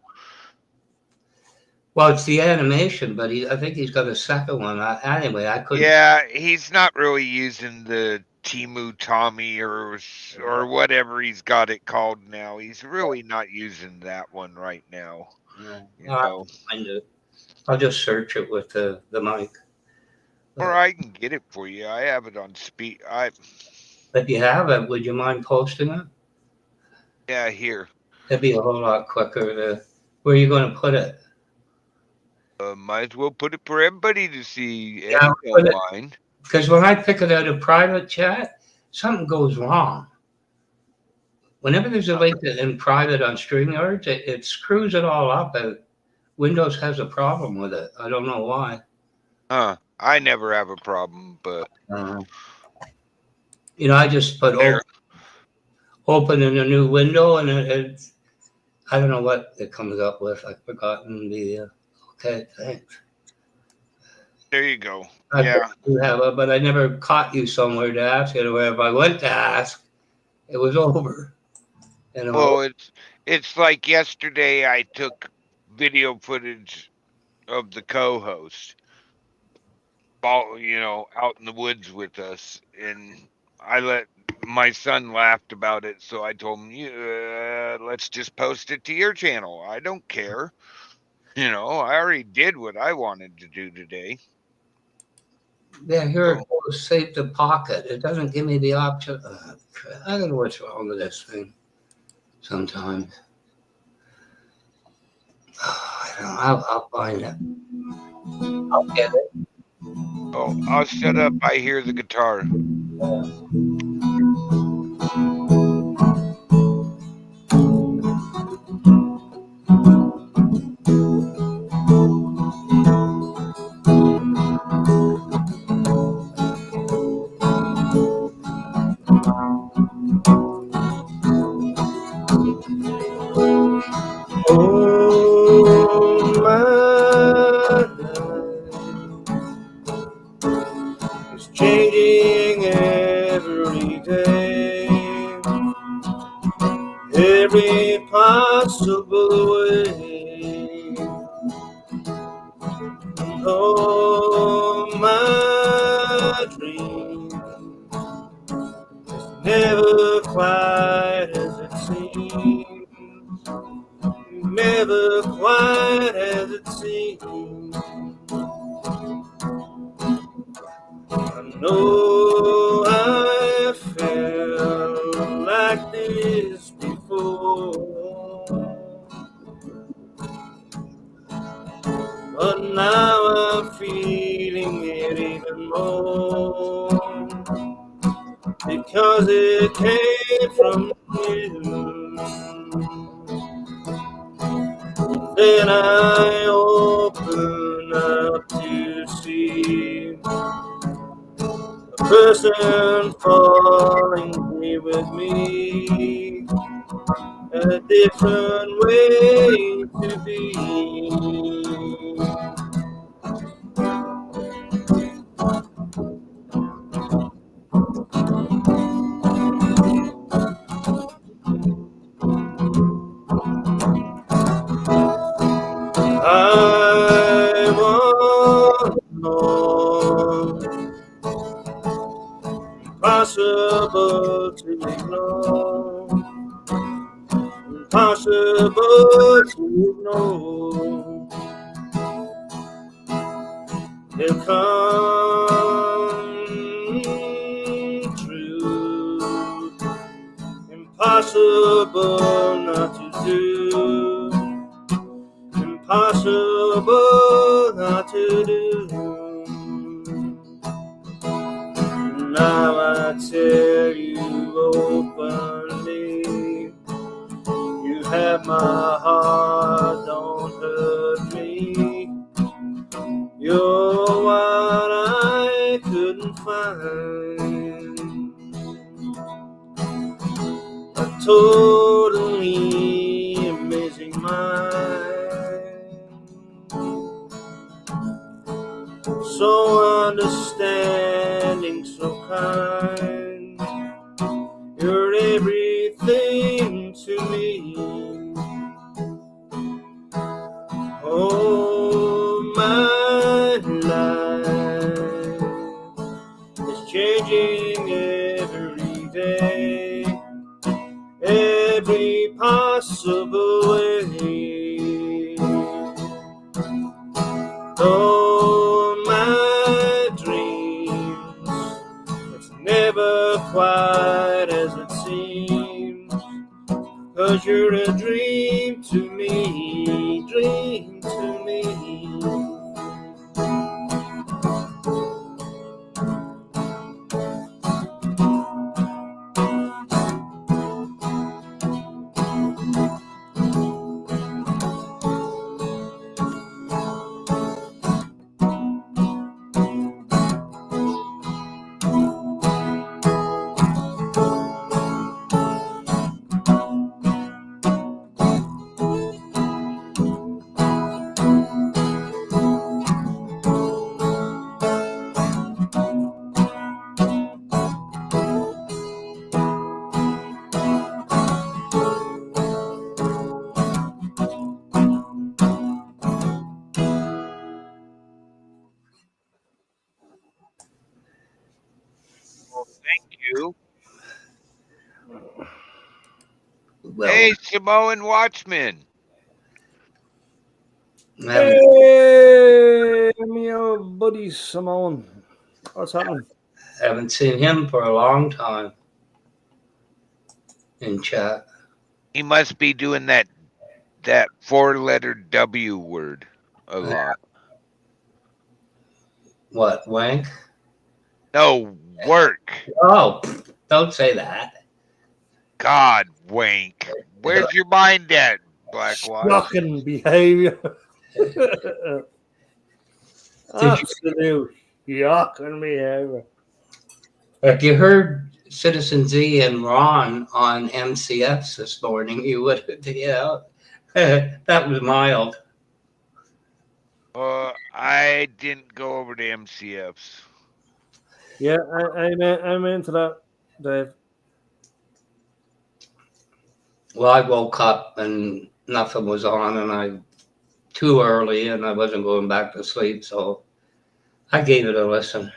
Well, it's the animation, but I think he's got a second one. Anyway, I couldn't. Yeah, he's not really using the Timu Tommy or whatever he's got it called now. He's really not using that one right now. Yeah. You know. I'll just search it with the mic. Or I can get it for you. I have it on speed. If you have it, would you mind posting it? Yeah, here. It'd be a whole lot quicker. Where are you going to put it? Might as well put it for everybody to see. Yeah, don't mind. Because when I pick it out of private chat, something goes wrong. Whenever there's a link in private on StreamYard, it screws it all up. Windows has a problem with it. I don't know why. I never have a problem, but you know, I just put open in a new window, and I don't know what it comes up with. I've forgotten the. Okay, thanks. There you go. Yeah. But I never caught you somewhere to ask it, or if I went to ask, it was over. You know? Well, it's like yesterday I took video footage of the co-host, you know, out in the woods with us, and my son laughed about it, so I told him, let's just post it to your channel. I don't care. You know, I already did what I wanted to do today. Yeah, here it goes, save the pocket. It doesn't give me the option. I don't know what's wrong with this thing sometimes. I don't know. I'll find it. I'll get it. Oh, I'll shut up. I hear the guitar. I know I felt like this before, but now I'm feeling it even more, because it came from you. Then I open up to see a person falling here with me, a different way to be. I want more, impossible to ignore, impossible to ignore. It'll come true, impossible not to do, impossible not to do. Now I tell you openly, you have my heart, don't hurt me. You're what I couldn't find, a totally amazing mind, so understanding, so kind. You're everything to me. Oh, my life is changing every day, every possible way. Though my dreams, it's never quite as it seems, 'cause you're a dream to me, dream to me. Well, thank you. Well, Hey, Samoan Watchman. I haven't, Hey, me old buddy Simone. What's happening? haven't seen him for a long time in chat. He must be doing that 4-letter W word a lot. What, wank? No, work. Oh, don't say that. God, wank. Where's your mind at, Blackwatch? Shocking behaviour. Absolute shocking behaviour. If you heard Citizen Z and Ron on MCFs this morning, you would have, that was mild. I didn't go over to MCFs. Yeah, I'm into that, Dave. Well, I woke up and nothing was on, and I too early, and I wasn't going back to sleep, so I gave it a listen.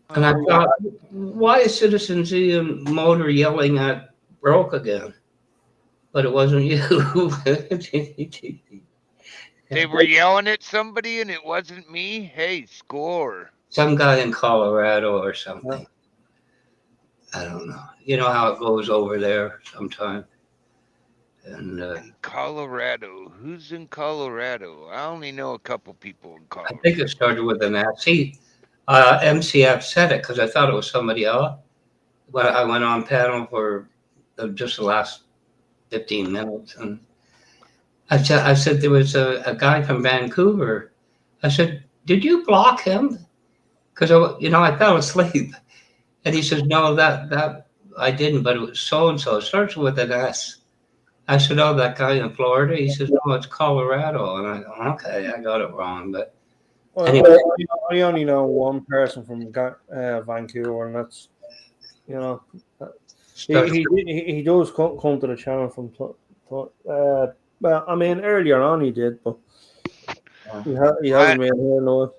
And I thought, why is Citizen Z and Motor yelling at Broke again? But it wasn't you. They were yelling at somebody and it wasn't me. Hey, score. Some guy in Colorado or something. I don't know. You know how it goes over there sometimes. And In Colorado. Who's in Colorado? I only know a couple people in I Colorado. think it started with an S. See, MCF said it because I thought it was somebody else. Well, I went on panel for just the last 15 minutes, and I said there was a guy from Vancouver. I said, "Did you block him?" Because I fell asleep, and he says, "No, that I didn't, but it was so and so. It starts with an S." I said, "Oh, that guy in Florida." He says, "No, it's Colorado." And okay, I got it wrong, but Well, anyway. I only know one person from Vancouver, and that's he does come to the channel from well, I mean earlier on he did, but he hasn't been here now.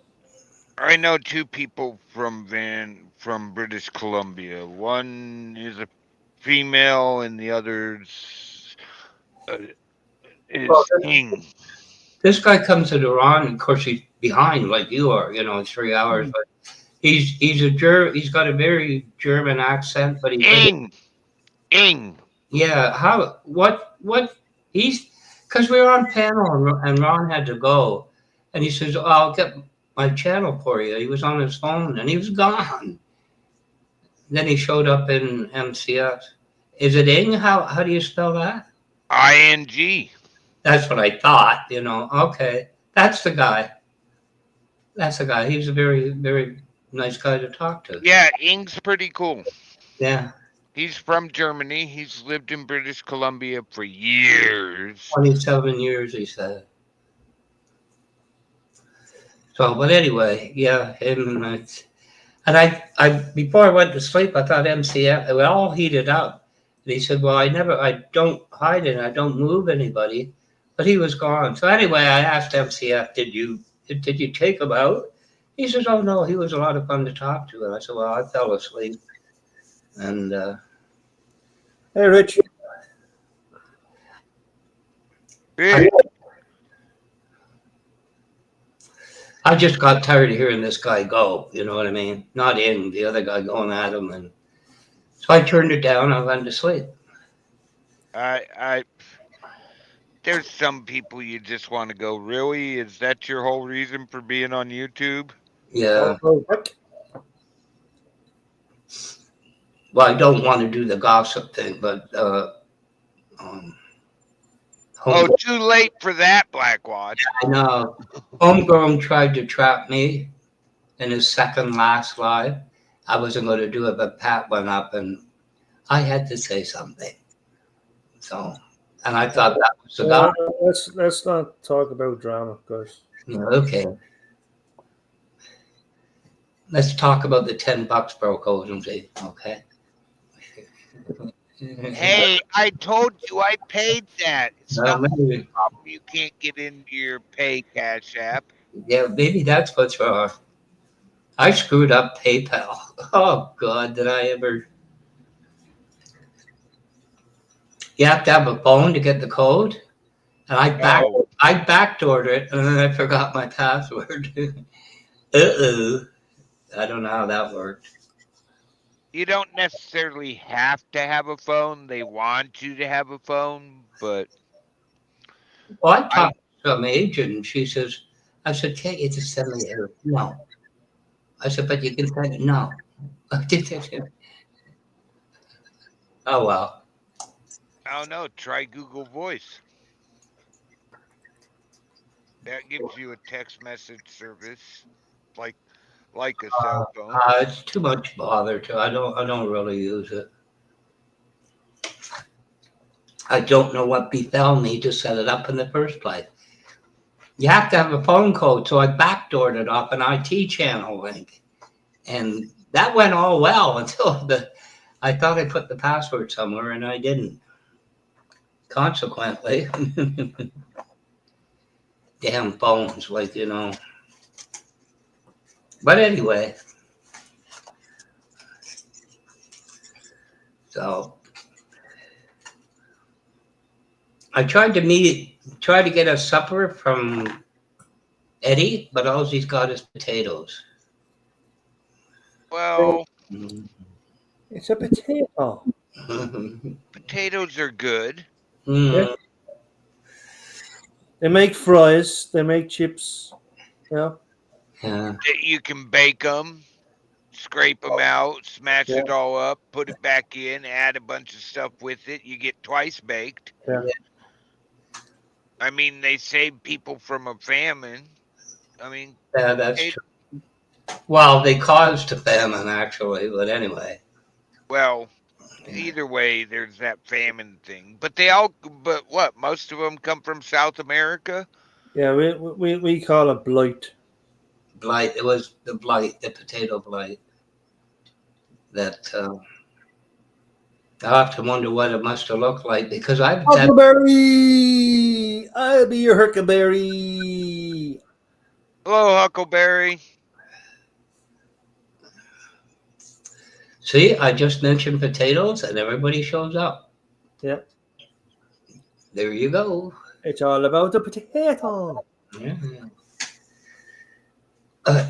I know two people from British Columbia. One is a female, and the other's is King. This guy comes to Iran, and of course he's behind like you are, 3 hours. But he's he's got a very German accent, but Ing. Yeah, what he's because we were on panel and Ron had to go, and he says, "Oh, I'll get my channel for you." He was on his phone and he was gone. Then he showed up in MCS. Is it Ing? How do you spell that? ING. That's what I thought. Okay, that's the guy. That's the guy. He's a very, very nice guy to talk to. Yeah, Ing's pretty cool. Yeah. He's from Germany. He's lived in British Columbia for years. 27 years, he said. So, but anyway, yeah, him and I before I went to sleep, I thought MCF, we all heated up. And he said, "Well, I don't hide it. I don't move anybody," but he was gone. So anyway, I asked MCF, "Did you take him out?" He says, "Oh no, he was a lot of fun to talk to." And I said, "Well, I fell asleep." And Hey, Rich. Hey. I just got tired of hearing this guy go. You know what I mean? Not in the other guy going at him, and so I turned it down. I went to sleep. There's some people you just want to go, really? Is that your whole reason for being on YouTube? Yeah. Well, I don't want to do the gossip thing, but too late for that, Blackwatch. I know. Homegrown tried to trap me in his second last live. I wasn't going to do it, but Pat went up and I had to say something. So, and I thought that was the guy. Let's not talk about drama, guys. Okay. Let's talk about the $10 broke OMG. Okay. Hey, I told you I paid that. It's not a maybe, problem. You can't get into your Pay Cash app. yeah, maybe that's what's wrong. I screwed up PayPal. Oh God, did I ever? You have to have a phone to get the code, and I backdoored it, and then I forgot my password. I don't know how that worked. You don't necessarily have to have a phone. They want you to have a phone, but Well, I talked to some agent, and she says, I said, "Can't you just send me a no?" I said, "But you can send it." No. Oh well. I don't know. Try Google Voice. That gives you a text message service, like a cell phone. It's too much bother. I don't really use it. I don't know what befell me to set it up in the first place. You have to have a phone code, so I backdoored it off an IT channel link, and that went all well until I thought I put the password somewhere and I didn't. Consequently, damn phones, But anyway, so I tried to get a supper from Eddie, but all he's got is potatoes. Well, It's a potato. potatoes are good. Mm. They make fries. They make chips. Yeah. Yeah. You can bake them, scrape them out, smash Yeah. it all up, put it back in, add a bunch of stuff with it. You get twice baked. Yeah. I mean, they save people from a famine. I mean, Yeah, that's it- true. Well, they caused a famine actually, but anyway. well, either way, there's that famine thing. But what? Most of them come from South America. Yeah. We call it blight. Blight. It was the blight, the potato blight. That I often wonder what it must have looked like because Huckleberry! I'll be your Huckleberry. Hello, Huckleberry. See, I just mentioned potatoes and everybody shows up. Yeah. There you go. It's all about the potato. Yeah.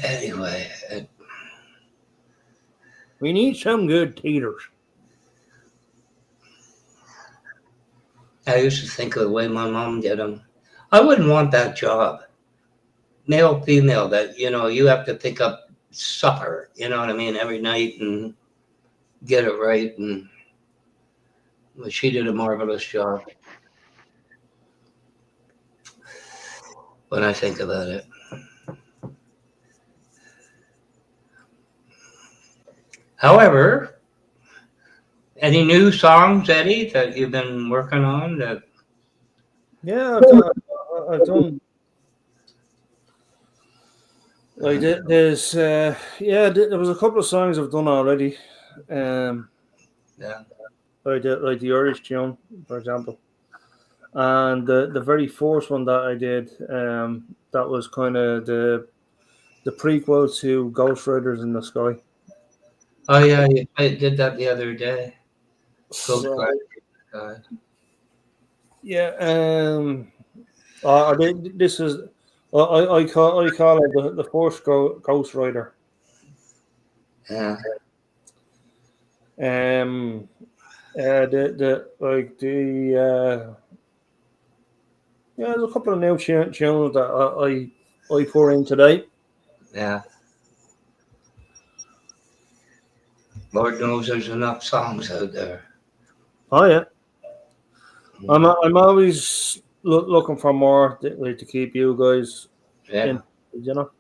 Anyway, We need some good taters. I used to think of the way my mom did them. I wouldn't want that job. Male, female, that, you have to think up supper, you know what I mean, every night and get it right. But she did a marvelous job when I think about it. However, any new songs, Eddie, that you've been working on that? Yeah, I've done. Like there's there was a couple of songs I've done already. Yeah. Like the Irish tune, for example, and the very first one that I did, that was kind of the prequel to Ghost Riders in the Sky. Oh yeah, I did that the other day. So, yeah, I did. This is I call it the first Ghost Rider. Yeah. There's a couple of new tunes that I pour in today. Yeah. Lord knows there's enough songs out there. Oh yeah, I'm always looking for more to keep you guys Yeah. in, you know.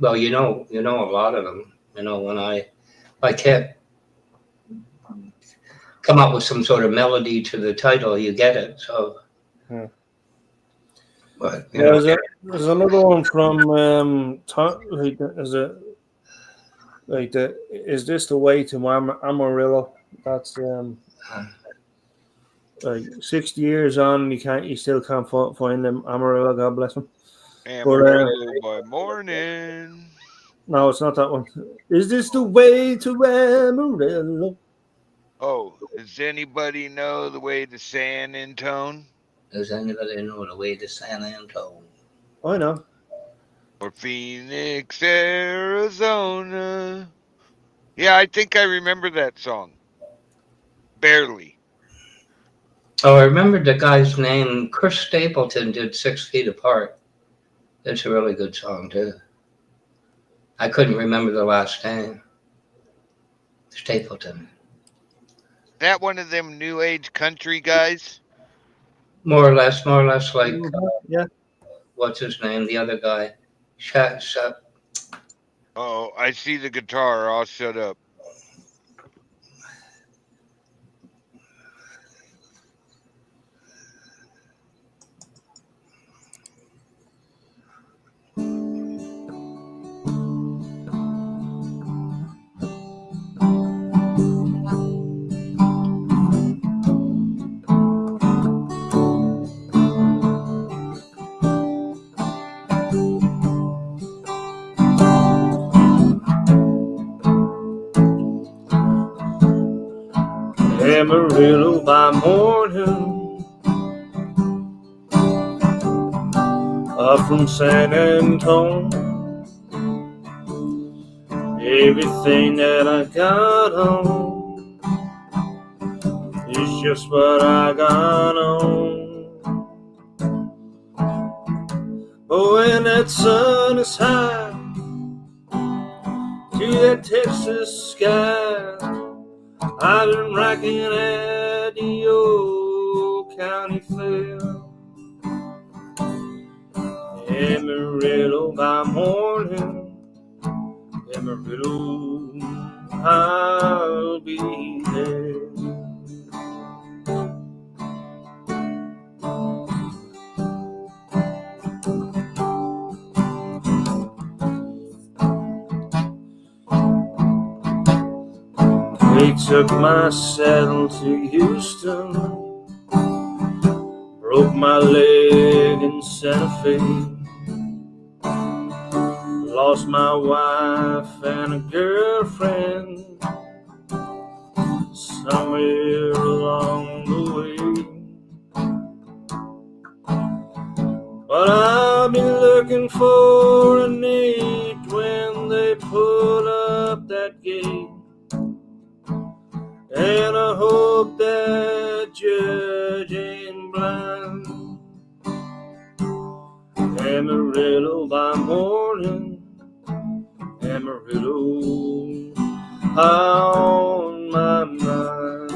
Well, you know a lot of them. When I can't come up with some sort of melody to the title, you get it. So, but There's another one from is this the way to Amarillo? That's like 60 years on, you still can't find them. Amarillo, God bless him. Amarillo by morning. No, it's not that one. Is this the way to Amarillo? Oh, does anybody know the way to San Antone? Does anybody know the way to San Antone? I know. Or Phoenix, Arizona? Yeah, I think I remember that song. Barely. Oh, I remember the guy's name. Chris Stapleton did 6 Feet Apart. That's a really good song too. I couldn't remember the last name. Stapleton. That one of them new age country guys? More or less like Yeah. What's his name? The other guy. Oh, I see the guitar. I'll shut up. Amarillo by morning, up from San Antonio. Everything that I got on is just what I got on. But when that sun is high to that Texas sky, I've been rocking at the old county fair. Amarillo by morning, Amarillo, I'll be there. They took my saddle to Houston, broke my leg in Santa Fe, lost my wife and a girlfriend somewhere along the way. But I'll be looking for a Nate when they pull up that gate. And I hope that judge ain't blind. Amarillo by morning, Amarillo on my mind.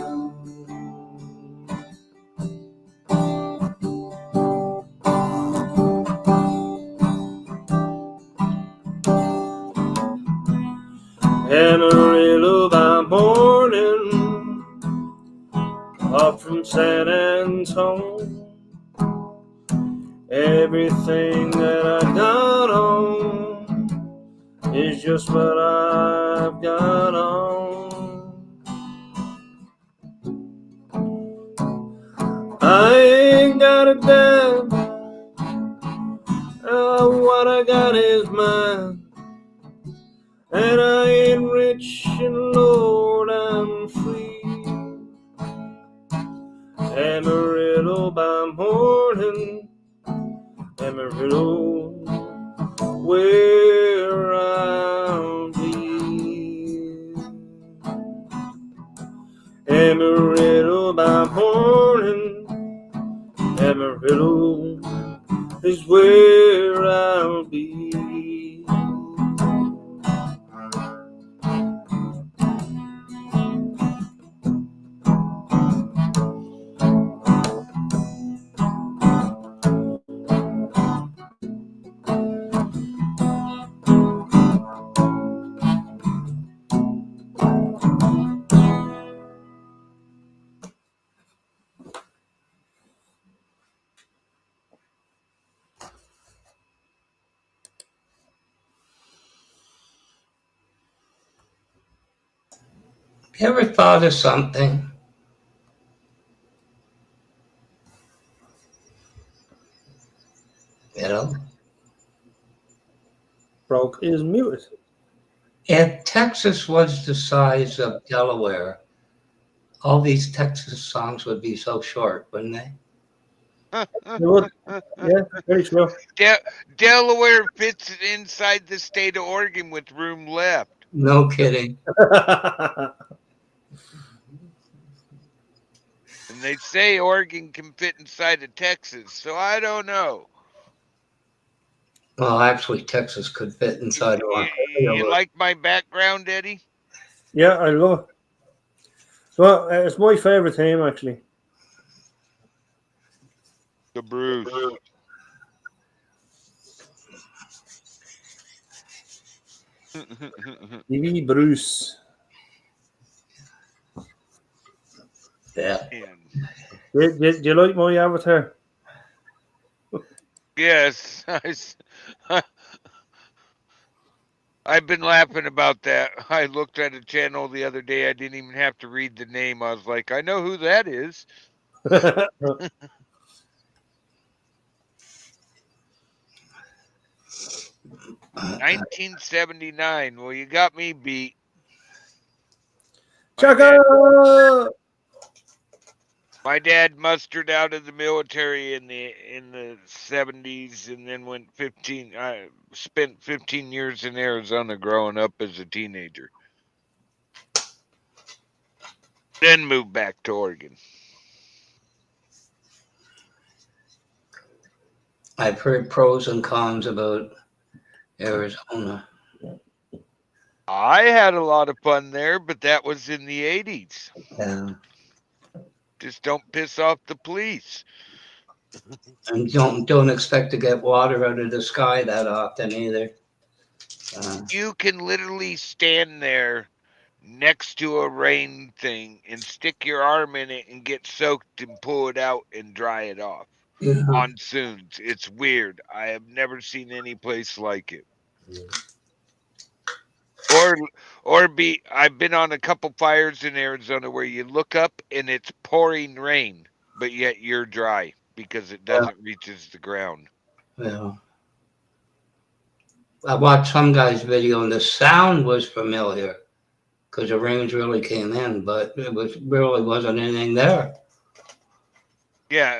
Amarillo by morning, up from San Antonio. Everything that I got on is just what I've got on. I ain't got a dime, what I got is mine. And I ain't rich, and Lord, I'm free. Amarillo by morning, Amarillo, where I'll be. Amarillo by morning, Amarillo is where I'll be. You ever thought of something? You know, Broke is muted. if Texas was the size of Delaware, all these Texas songs would be so short, wouldn't they? You would? Yeah, very true. Delaware fits inside the state of Oregon with room left. No kidding. And they say Oregon can fit inside of Texas, so I don't know. Well, actually, Texas could fit inside of Ontario. You like my background, Eddie? Yeah, I love it. Well, it's my favorite theme, actually. The Bruce. The Bruce. Yeah. Did you like my avatar? Yes. I've been laughing about that. I looked at a channel the other day. I didn't even have to read the name. I was like, I know who that is. 1979. Well, you got me beat. Chaka! My dad mustered out of the military in the 70s, and then I spent 15 years in Arizona growing up as a teenager. Then moved back to Oregon. I've heard pros and cons about Arizona. I had a lot of fun there, but that was in the 80s. Just don't piss off the police. And don't expect to get water out of the sky that often either. You can literally stand there next to a rain thing and stick your arm in it and get soaked and pull it out and dry it off. Yeah. Monsoons. It's weird. I have never seen any place like it. I've been on a couple fires in Arizona where you look up and it's pouring rain, but yet you're dry because it doesn't reaches the ground. Yeah. I watched some guy's video and the sound was familiar because the rains really came in, but really wasn't anything there. Yeah,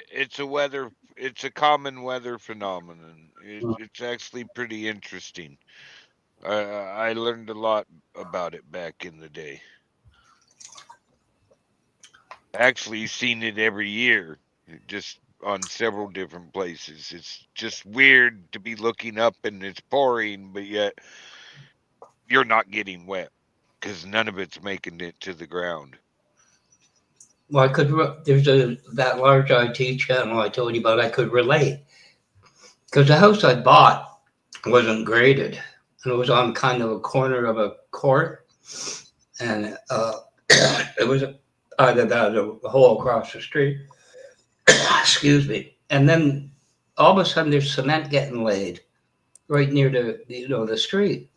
it's a common weather phenomenon. It's actually pretty interesting. I learned a lot about it back in the day. Actually seen it every year, just on several different places. It's just weird to be looking up and it's pouring, but yet you're not getting wet because none of it's making it to the ground. Well, there's that large IT channel I told you about. I could relate because the house I bought wasn't graded. And it was on kind of a corner of a court, and it was either that or a hole across the street. Excuse me. And then all of a sudden, there's cement getting laid right near the street.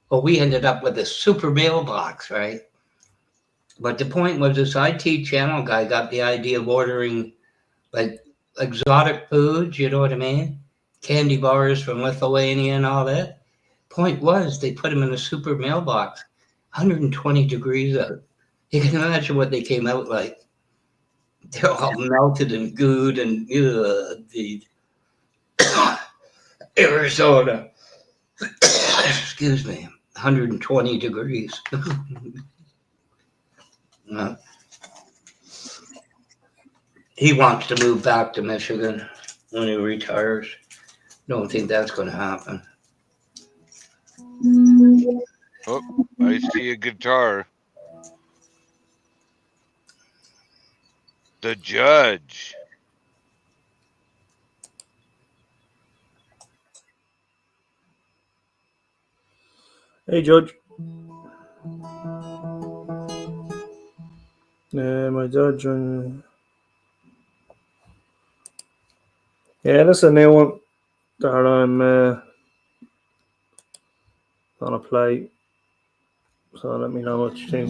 Well, we ended up with a super mailbox, right? But the point was, this IT channel guy got the idea of ordering like exotic foods. You know what I mean? Candy bars from Lithuania and all that. Point was, they put them in a super mailbox, 120 degrees out. You can imagine what they came out like. They're all melted and gooed and the Arizona. Excuse me, 120 degrees. He wants to move back to Michigan when he retires. Don't think that's going to happen. Oh, I see a guitar. The judge. Hey, Judge. My judge. Yeah, that's a new one that I'm gonna play. So let me know what you think.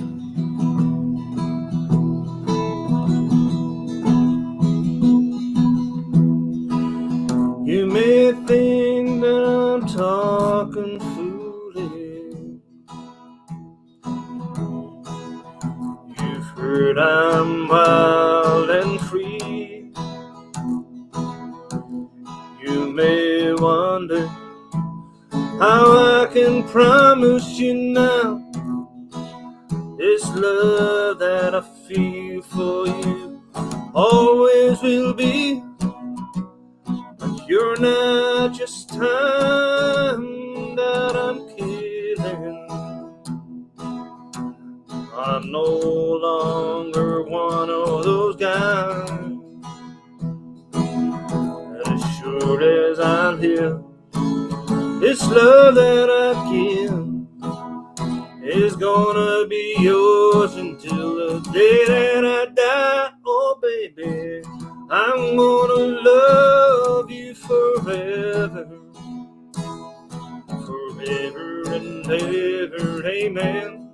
You may think that I'm talking foolish. You've heard I'm wild and free. You may wonder how I can promise you now this love that I feel for you always will be. But you're not just time that I'm killing. I'm no longer one of those guys. As sure as I live, this love that I give is gonna be yours until the day that I die. Oh, baby, I'm gonna love you forever, forever and ever, amen.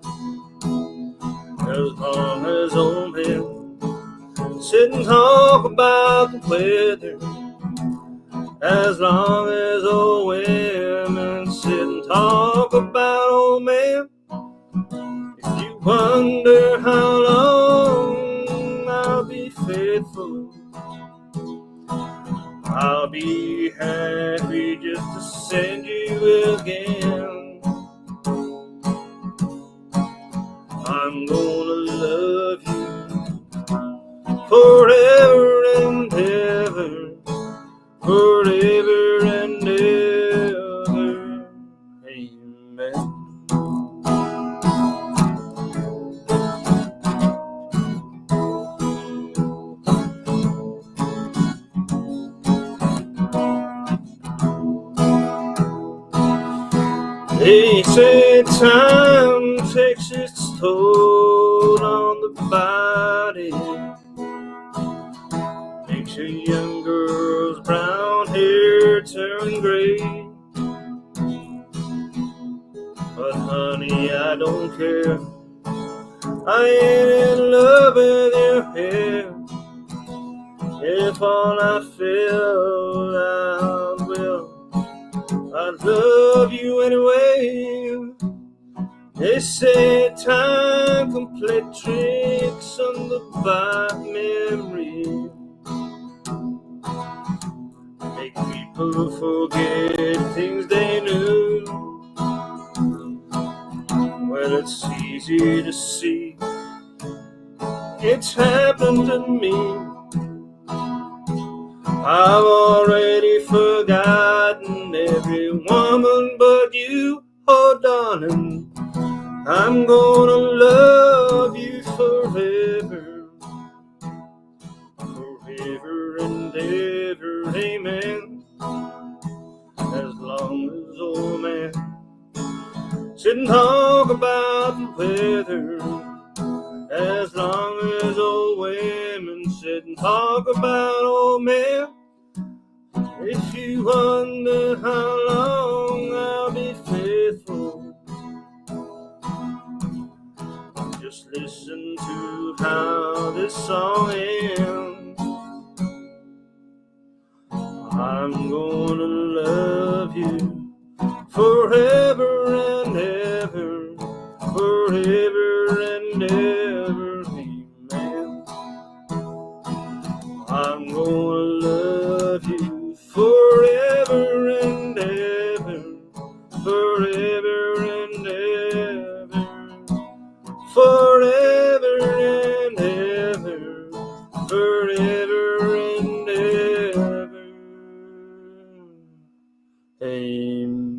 As long as old men sit and talk about the weather, as long as old women sit and talk about old men. If you wonder how long I'll be just to send you again. I'm gonna love you forever and ever, forever and ever. Amen. They say time takes its toll on the body, makes a young girl's brown hair turn gray. But honey, I don't care, I ain't in love with your hair. If all I feel I will, I'd love you anyway. They say time can play tricks on the bad memory, make people forget things they knew. Well, it's easy to see, it's happened to me. I've already forgotten every woman but you, oh darling. I'm gonna love you forever, forever and ever, amen. As long as old man sit and talk about the weather, as long as old women sit and talk about old men. If you wonder how long I'll be faithful, just listen to how this song ends. I'm gonna love you forever and ever, forever and ever, amen. I'm gonna love you forever and ever, forever and ever, forever and ever, forever and ever, amen.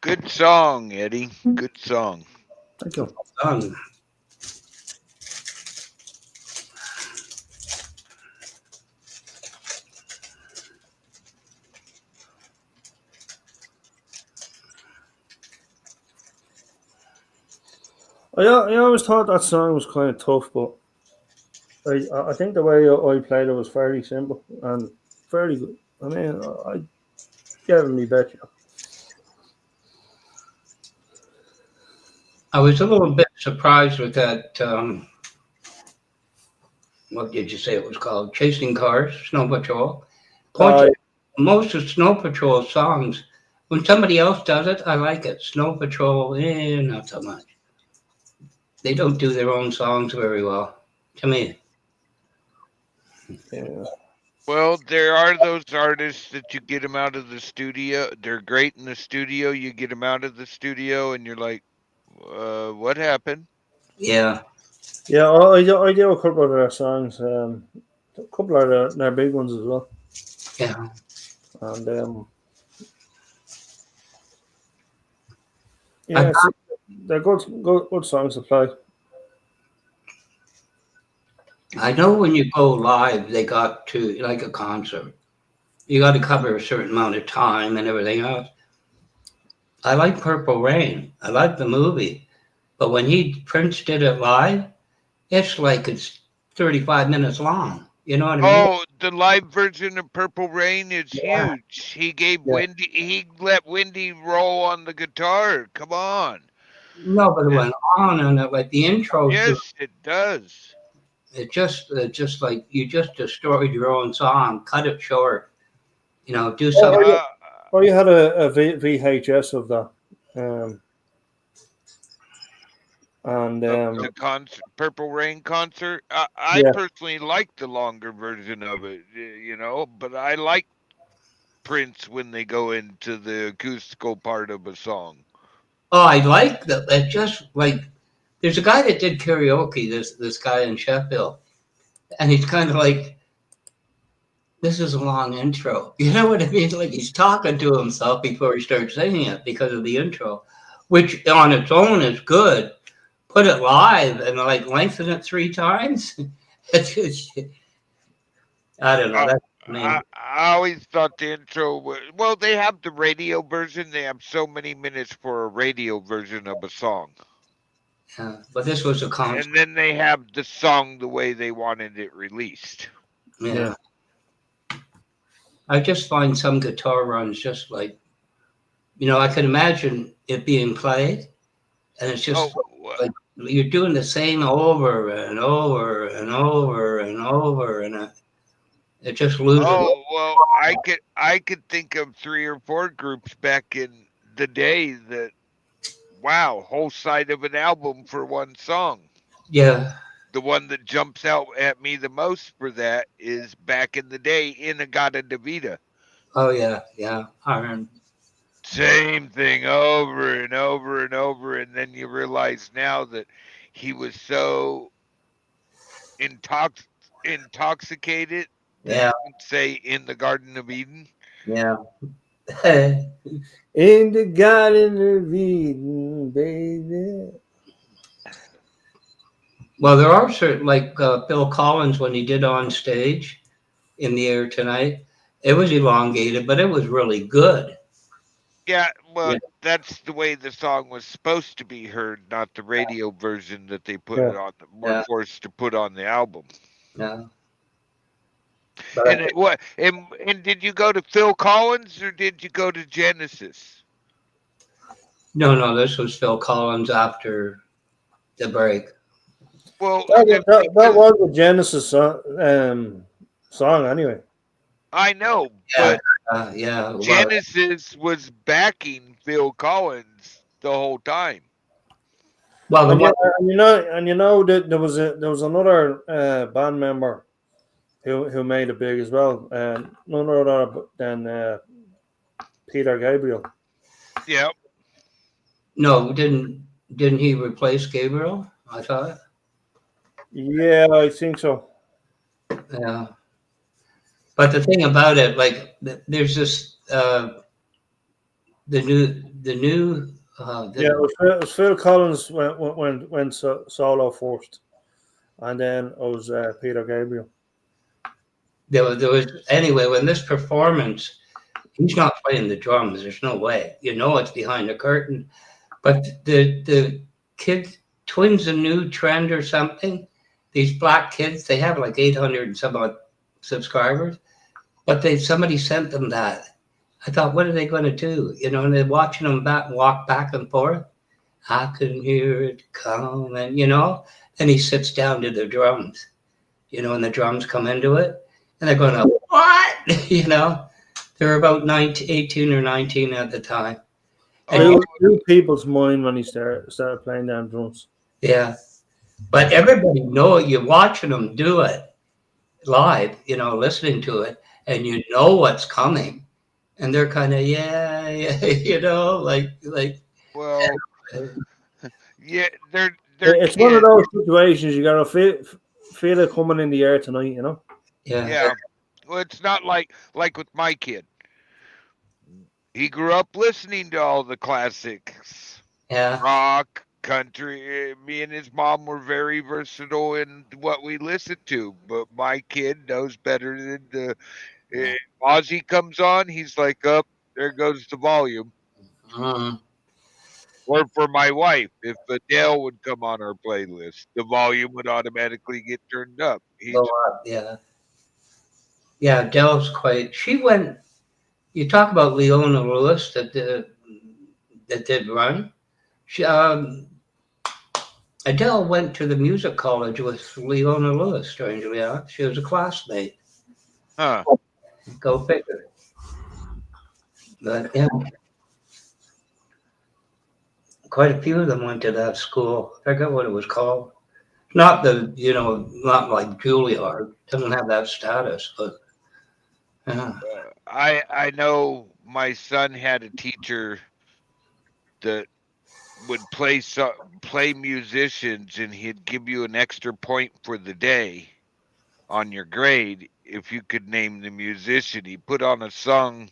Good song, Eddie. Good song. Thank you. Done. I always thought that song was kind of tough, but I think the way I played it was fairly simple and fairly good. I mean, I gave it me bet you. I was a little bit surprised with that. What did you say it was called? Chasing Cars, Snow Patrol. Most of Snow Patrol songs, when somebody else does it, I like it. Snow Patrol, not so much. They don't do their own songs very well, to me. Yeah. Well, there are those artists that you get them out of the studio. They're great in the studio. You get them out of the studio, and you're like, "What happened?" Yeah. Yeah, I do a couple of their songs, a couple of their big ones as well. Yeah. And yeah, they're good songs to play. I know when you go live, they got to, like a concert, you got to cover a certain amount of time and everything else. I like Purple Rain. I like the movie. But when Prince did it live, it's like it's 35 minutes long. You know what I mean? Oh, the live version of Purple Rain is Yeah. huge. He let Wendy roll on the guitar. Come on. No, but it went on and like the intro. Yes, it does. It just like you just destroyed your own song. Cut it short. You know, do something. Uh, Well, you had a VHS of that, and the concert, Purple Rain concert. I yeah, personally like the longer version of it, you know, but I like Prince when they go into the acoustical part of a song. Oh, I like that. It just like there's a guy that did karaoke. This guy in Sheffield, and he's kind of like, this is a long intro. You know what I mean? Like he's talking to himself before he starts singing it because of the intro, which on its own is good. Put it live and like lengthen it 3 times. It's just, I don't know. Uh, That's I mean, I always thought the intro was, well, they have the radio version. They have so many minutes for a radio version of a song. yeah. But this was a concert. And then they have the song the way they wanted it released. Yeah. I just find some guitar runs just like, you know, I can imagine it being played, and it's just like you're doing the same over and over and over and over, and it just loses. Oh well, I could think of 3 or 4 groups back in the day that, wow, whole side of an album for one song. Yeah. The one that jumps out at me the most for that is back in the day, In-A-Gadda-Da-Vida. Oh yeah, yeah. Iron. Same thing over and over and over, and then you realize now that he was so intoxicated. Yeah. You could say in the Garden of Eden. Yeah. in the Garden of Eden, baby. Well, there are certain, like Phil Collins when he did On Stage, In the Air Tonight. It was elongated, but it was really good. Yeah, well, Yeah. that's the way the song was supposed to be heard, not the radio version that they put Yeah. it on. Were forced to put on the album. Yeah. And it, what? And did you go to Phil Collins or did you go to Genesis? No, this was Phil Collins after the break. Well, That was a Genesis song anyway. I know, Yeah. but Yeah. Genesis was backing Phil Collins the whole time. Well, And you know that there was another band member who made it big as well, none other than Peter Gabriel. Yep. no, didn't he replace Gabriel? I thought. Yeah, I think so. Yeah. But the thing about it, like, there's this the new Yeah, it was Phil Collins went solo first, and then it was Peter Gabriel. there was anyway when this performance, he's not playing the drums. There's no way. You know it's behind the curtain. But the kid Twins, a new trend or something. These black kids, they have like 800 and some odd subscribers, but somebody sent them that. I thought, what are they going to do? You know, and they're watching them walk back and forth. I can hear it come, and you know, and he sits down to the drums, you know, and the drums come into it, and they're going, what? You know, they're about 18 or 19 at the time. And Blew people's mind when he started playing down drums. yeah, but everybody know it. You're watching them do it live, you know, listening to it, and you know what's coming, and they're kind of yeah, you know, like. Well, yeah, they're It's one of those situations you gotta feel it coming in the air tonight, you know. Yeah. Well, it's not like with my kid. He grew up listening to all the classics. Yeah. Rock, country. Me and his mom were very versatile in what we listened to, but my kid knows better than the. If Ozzy comes on, he's like, "Up, there goes the volume." Or for my wife, if Adele would come on our playlist, the volume would automatically get turned up. Yeah. Yeah, Adele's quite. She went. You talk about Leona Lewis that did run. She Adele went to the music college with Leona Lewis, strangely enough. She was a classmate. Huh. Go figure. But yeah, quite a few of them went to that school. I forget what it was called. Not not like Juilliard. Doesn't have that status, but yeah. I know my son had a teacher that would play musicians, and he'd give you an extra point for the day on your grade if you could name the musician. He put on a song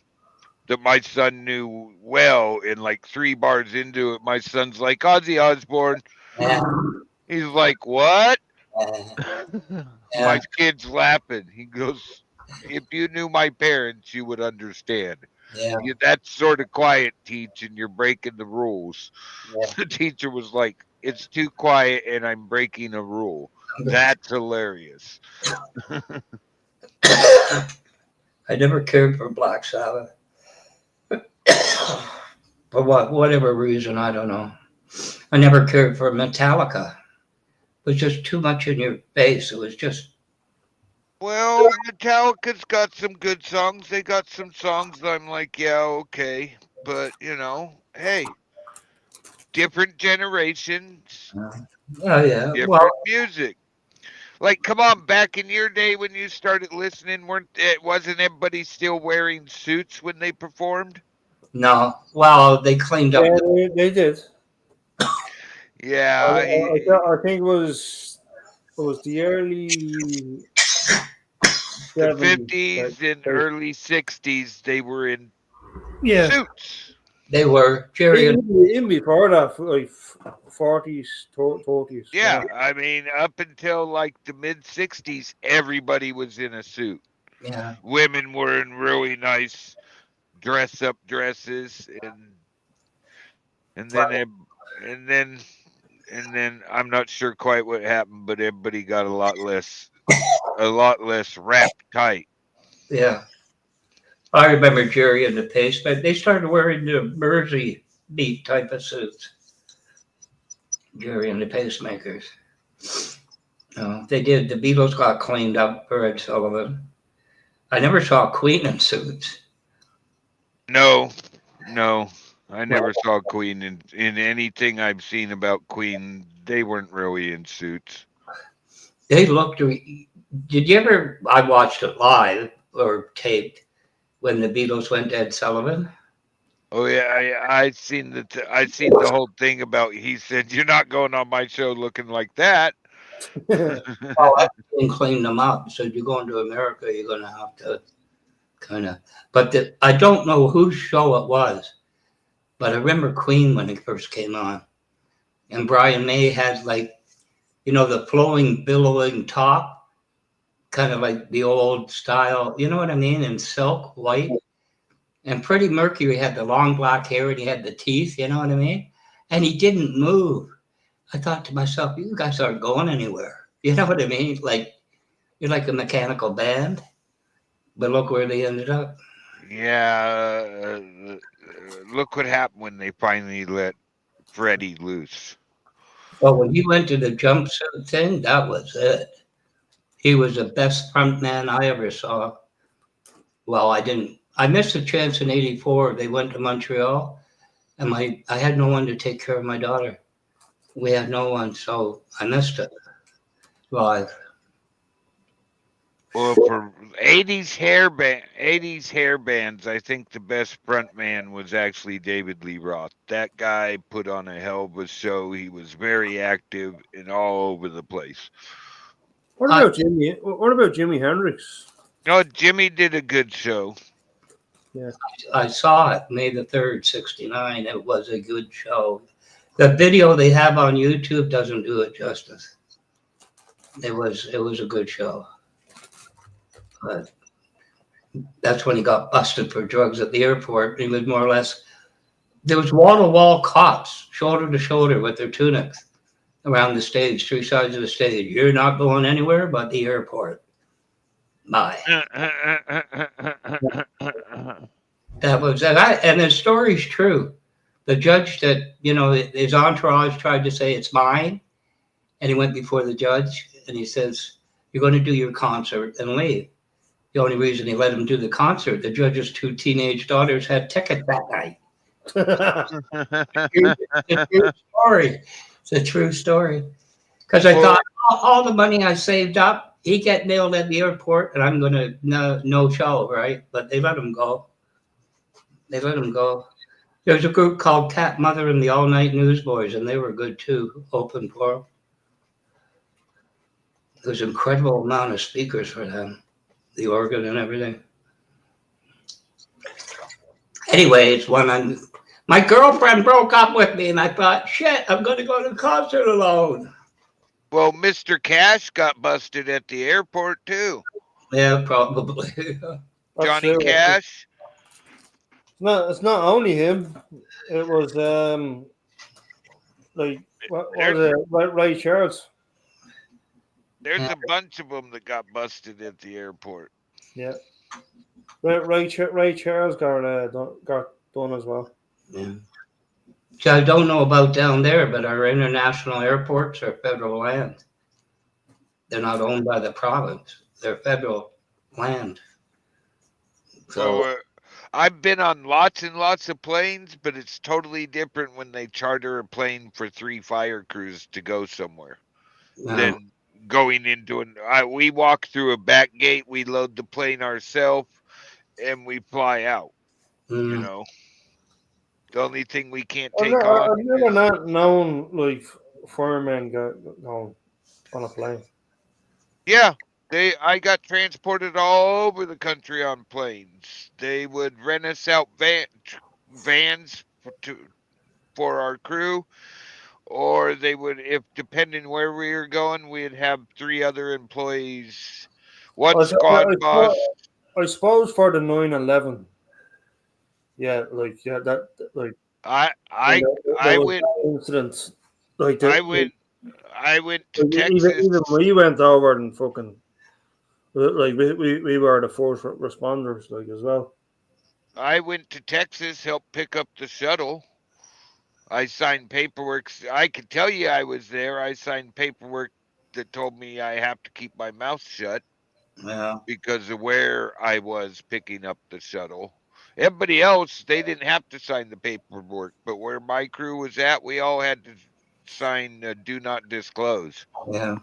that my son knew well, and like 3 bars into it, my son's like, Ozzy Osbourne. Yeah. He's like, what? Yeah. My kid's laughing. He goes, if you knew my parents, you would understand. Yeah. That's sort of quiet, Teach, and you're breaking the rules. Yeah. The teacher was like, it's too quiet and I'm breaking a rule. That's hilarious. I never cared for Black Sabbath. For whatever reason, I don't know. I never cared for Metallica. It was just too much in your face. It was just, Well, Metallica's got some good songs. They got some songs that I'm like, yeah, okay. But, hey, different generations, yeah. different Well, music. Like, come on, back in your day when you started listening, wasn't everybody still wearing suits when they performed? no. Well, they cleaned up. Yeah, they did. Yeah, I think it was the early the 70s, 50s and early 60s, they were in yeah. suits. They were Jerry and Even before that, like 40s, 30s. Yeah, I mean, up until like the mid 60s, everybody was in a suit. yeah. Women were in really nice dress-up dresses, and then I'm not sure quite what happened, but everybody got a lot less wrapped tight. Yeah. I remember Jerry and the Pacemakers. They started wearing the Mersey beat type of suits. Jerry and the Pacemakers. They did. The Beatles got cleaned up for Ed Sullivan. I never saw Queen in suits. No, I never saw Queen in anything I've seen about Queen. They weren't really in suits. They looked. Did you ever? I watched it live or taped when the Beatles went to Ed Sullivan. Oh yeah, I seen the whole thing about. He said, "You're not going on my show looking like that." And cleaned them up. So you're going to America, you're going to have to kind of. But I don't know whose show it was, but I remember Queen when he first came on, and Brian May had like, the flowing, billowing top, kind of like the old style. You know what I mean? In silk, white. And Freddie Mercury had the long black hair and he had the teeth. You know what I mean? And he didn't move. I thought to myself, you guys aren't going anywhere. You know what I mean? Like, you're like a mechanical band, but look where they ended up. Yeah, look what happened when they finally let Freddie loose. But when he went to the jumpsuit thing, that was it. He was the best front man I ever saw. Well, I missed a chance in '84. They went to Montreal, and I had no one to take care of my daughter. We had no one, so I missed it live. Well, for 80s hair bands, I think the best front man was actually David Lee Roth. That guy put on a hell of a show. He was very active and all over the place. What about Jimmy? What about Jimi Hendrix? No, Jimmy did a good show. Yeah, I saw it May the 3rd, '69. It was a good show. The video they have on YouTube doesn't do it justice. It was a good show. But that's when he got busted for drugs at the airport. He was more or less, there was wall-to-wall cops, shoulder to shoulder with their tunics around the stage, 3 sides of the stage. You're not going anywhere but the airport. Bye. That was, and the story's true. The judge that, his entourage tried to say it's mine, and he went before the judge, and he says, "You're going to do your concert and leave." The only reason he let him do the concert, the judge's 2 teenage daughters had tickets that night. It's a true story. It's a true story. Because I thought all the money I saved up, he get nailed at the airport, and I'm going to no show, right? But they let him go. They let him go. There's a group called Cat Mother and the All Night Newsboys, and they were good too. Open for him. There's an incredible amount of speakers for them, the organ and everything. Anyway, it's when my girlfriend broke up with me, and I thought, shit, I'm going to go to the concert alone. Well, Mr. Cash got busted at the airport too. Yeah, probably. Johnny Cash. It's not only him. It was like what was it? Ray Charles. There's a bunch of them that got busted at the airport. Yeah. Ray Charles got done as well. Yeah. So I don't know about down there, but our international airports are federal land. They're not owned by the province. They're federal land. So I've been on lots and lots of planes, but it's totally different when they charter a plane for 3 fire crews to go somewhere than going into we walk through a back gate, we load the plane ourselves, and we fly out. You know, the only thing we can't take on. I've never not known like firemen going on a plane. Yeah, I got transported all over the country on planes. They would rent us out vans for our crew, or they would, if depending where we were going, we'd have 3 other employees. One squad boss. I suppose for the 9/11. Yeah, I went incidents like I went to Texas. Even we went over and fucking like we were the first responders like as well. I went to Texas, helped pick up the shuttle. I signed paperwork. I could tell you I was there. I signed paperwork that told me I have to keep my mouth shut. Yeah. Because of where I was picking up the shuttle. Everybody else, they didn't have to sign the paperwork, but where my crew was at, we all had to sign do not disclose. Yeah.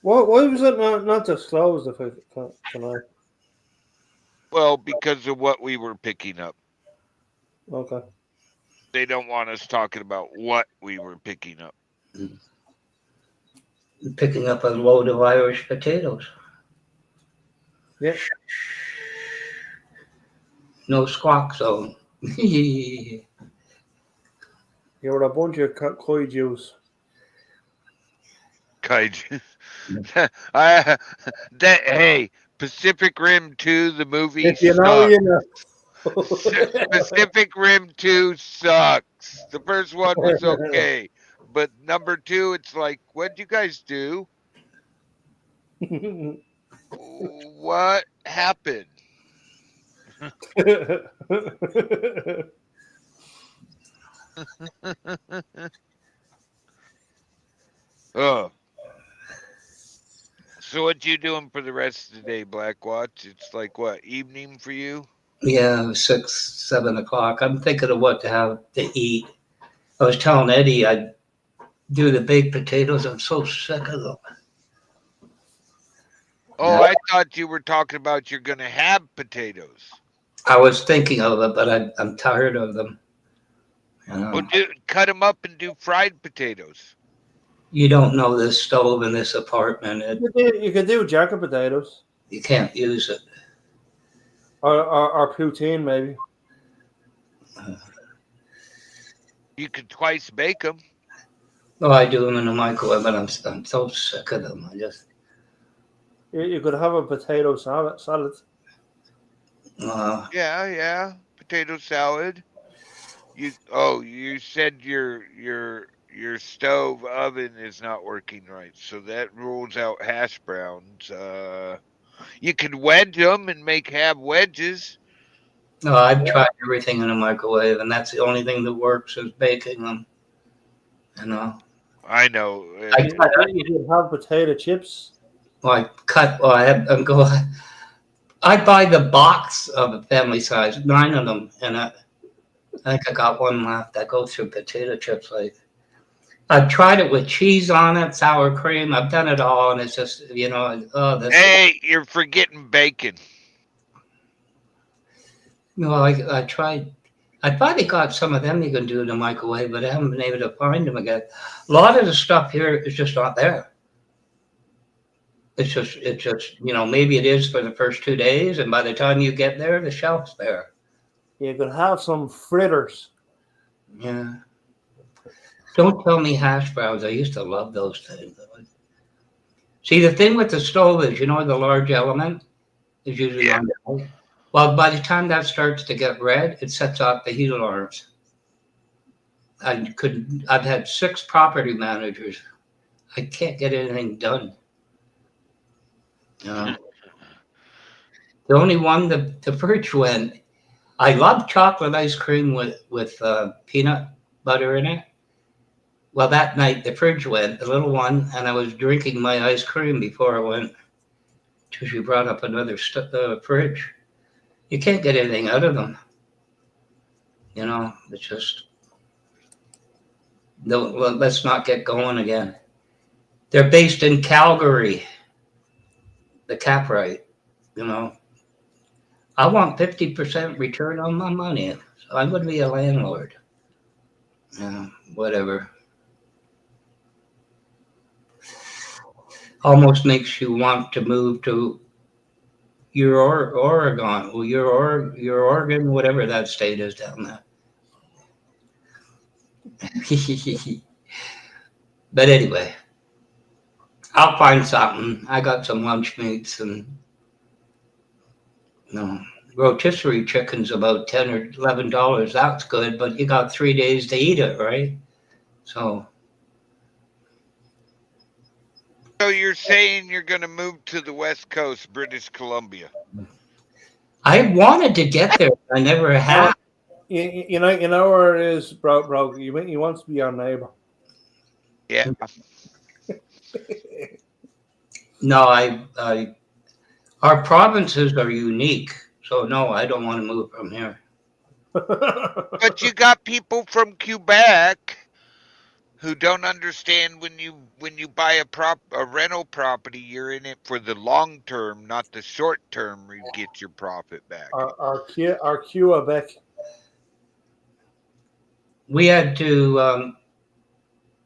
Why was it not disclosed? If I know? Well, because of what we were picking up. Okay. They don't want us talking about what we were picking up. Picking up a load of Irish potatoes. Yeah. No squawk zone. You're a bunch of kaijus. Kaiju. Hey, Pacific Rim 2, the movie. If you know, you know. Pacific Rim 2 sucks. The first one was okay, but number 2, it's like, what'd you guys do? What happened? Oh. So what you doing for the rest of the day, Blackwatch? It's like what, evening for you? Yeah, 6, 7 o'clock. I'm thinking of what to have to eat. I was telling Eddie I'd do the baked potatoes. I'm so sick of them. Oh, I thought you were talking about you're going to have potatoes. I was thinking of it, but I'm tired of them. You know? Well, cut them up and do fried potatoes. You don't know this stove in this apartment. You could do jacket potatoes. You can't use it. Or poutine, maybe. You could twice bake them. Oh, I do them in the microwave, but I'm so sick of them. You could have a potato salad. Yeah, potato salad. You said your stove oven is not working right, so that rules out hash browns. You could wedge them and have wedges. No, I've tried everything in a microwave, and that's the only thing that works is baking them. You know. I know. I cut You have potato chips. I'm going. I buy the box of a family size, 9 of them, and I think I got one left. I go through potato chips like. I've tried it with cheese on it, sour cream. I've done it all, and it's just this. Hey, you're forgetting bacon. I tried. I finally got some of them you can do in the microwave, but I haven't been able to find them again. A lot of the stuff here is just not there. It's just maybe it is for the first 2 days, and by the time you get there, the shelf's there. You could have some fritters. Yeah. Don't tell me hash browns. I used to love those things. See, the thing with the stove is, the large element is usually on the. Well, by the time that starts to get red, it sets off the heat alarms. I've had 6 property managers. I can't get anything done. The only one the fridge went. I love chocolate ice cream with peanut butter in it. Well, that night the fridge went, the little one, and I was drinking my ice cream before I went. Till she brought up another fridge. You can't get anything out of them. It's just. No, well, let's not get going again. They're based in Calgary. The Caprite, I want 50% return on my money. So I'm going to be a landlord. Whatever. Almost makes you want to move to your Oregon, or your Oregon, whatever that state is down there. But anyway, I'll find something. I got some lunch meats and rotisserie chicken's about $10 or $11. That's good, but you got 3 days to eat it, right? So you're saying you're going to move to the West Coast, British Columbia? I wanted to get there. I never have. You know where it is, bro. He wants to be our neighbor. Yeah. No, our provinces are unique. So no, I don't want to move from here. But you got people from Quebec who don't understand when you buy a rental property, you're in it for the long term, not the short term. You get your profit back. Our Quebec. We had to.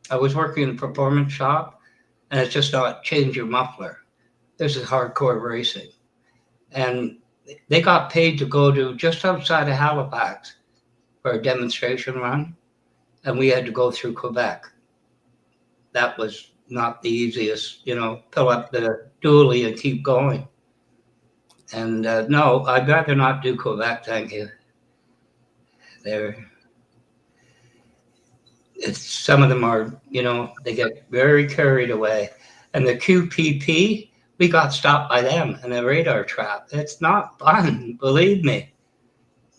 I was working in a performance shop, and it's just not change your muffler. This is hardcore racing, and they got paid to go to just outside of Halifax for a demonstration run, and we had to go through Quebec. That was not the easiest, fill up the dually and keep going. And no, I'd rather not do Quebec, thank you. Some of them are, they get very carried away. And the QPP, we got stopped by them in a radar trap. It's not fun, believe me.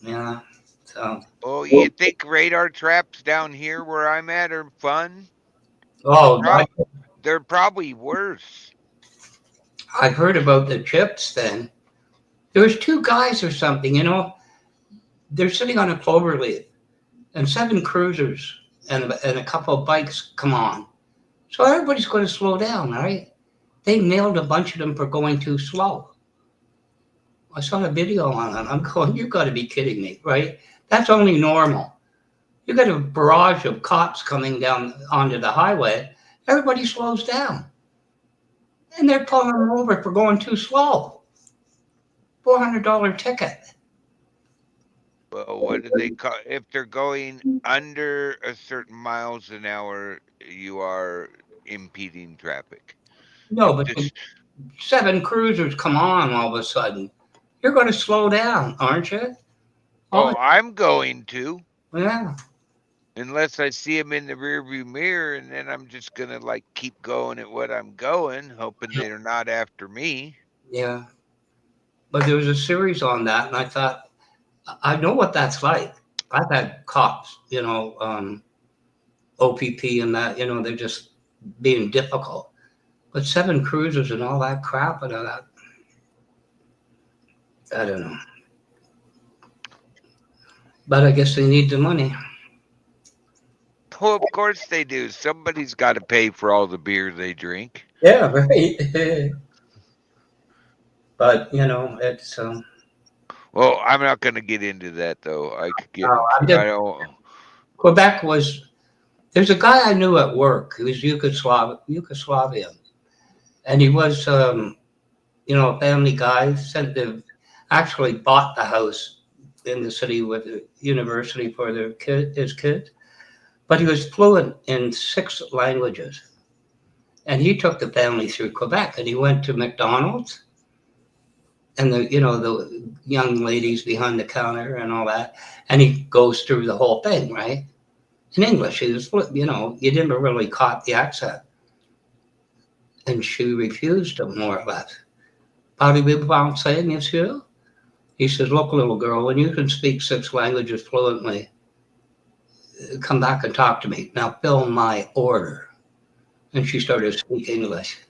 Yeah. So. Oh, you think radar traps down here where I'm at are fun? Oh, they're probably worse. I heard about the chips thing. There was 2 guys or something, they're sitting on a clover leaf, and 7 cruisers and a couple of bikes come on. So everybody's going to slow down, right? They nailed a bunch of them for going too slow. I saw a video on it. I'm going, you got to be kidding me, right? That's only normal. You got a barrage of cops coming down onto the highway. Everybody slows down. And they're pulling them over for going too slow. $400 ticket. Well, what do they call if they're going under a certain miles an hour? You are impeding traffic. No, but 7 cruisers come on all of a sudden. You're going to slow down, aren't you? Oh, I'm going to. Yeah. Unless I see them in the rearview mirror, and then I'm just gonna keep going at what I'm going, hoping they're not after me. Yeah. But there was a series on that, and I thought, I know what that's like. I've had cops, OPP and that, they're just being difficult. But 7 cruises and all that crap and all that, I don't know. But I guess they need the money. Oh, of course they do. Somebody's got to pay for all the beer they drink. Yeah, right. But you know, it's Well, I'm not going to get into that though. I could get. I'm just, I don't. Quebec was. There's a guy I knew at work. He was Yugoslavian, and he was you know, a family guy. Sent the actually bought the house in the city with the university for his kids. But he was fluent in 6 languages, and he took the family through Quebec, and he went to McDonald's, and the young ladies behind the counter and all that, and he goes through the whole thing right in English. He was, you didn't really caught the accent, and she refused him more or less. Parlez-vous français, monsieur? He says, look, little girl, when you can speak 6 languages fluently, come back and talk to me. Now fill my order. And she started speaking English.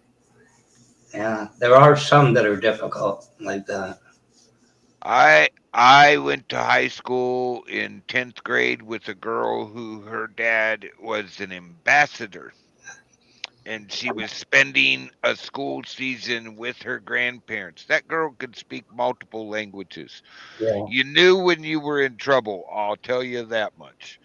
Yeah, there are some that are difficult like that. I went to high school in 10th grade with a girl who her dad was an ambassador, and she was spending a school season with her grandparents. That girl could speak multiple languages. Yeah. You knew when you were in trouble, I'll tell you that much.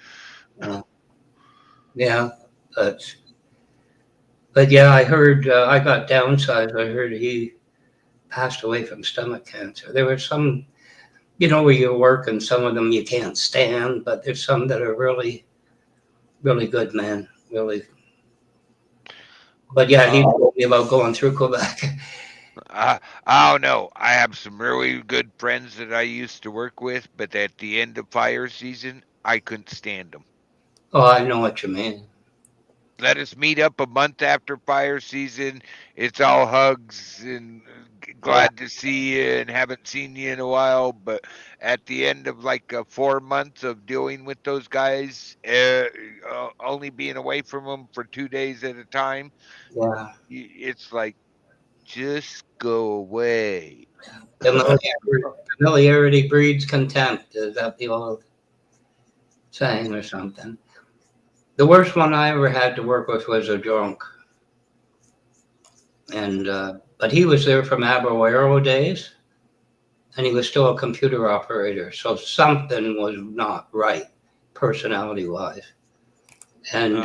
Yeah, but yeah, I heard I got downsized. I heard he passed away from stomach cancer. There were some, where you work, and some of them you can't stand, but there's some that are really, really good, man. Really. But yeah, he told me about going through Quebec. I don't know. I have some really good friends that I used to work with, but at the end of fire season, I couldn't stand them. Oh, I know what you mean. Let us meet up a month after fire season. It's all hugs and glad to see you and haven't seen you in a while. But at the end of like 4 months of dealing with those guys, only being away from them for 2 days at a time, Yeah. it's like, just go away. Familiarity breeds contempt. Is that the old saying or something? The worst one I ever had to work with was a drunk. And but he was there from Aberwero days, and he was still a computer operator. So something was not right, personality-wise. And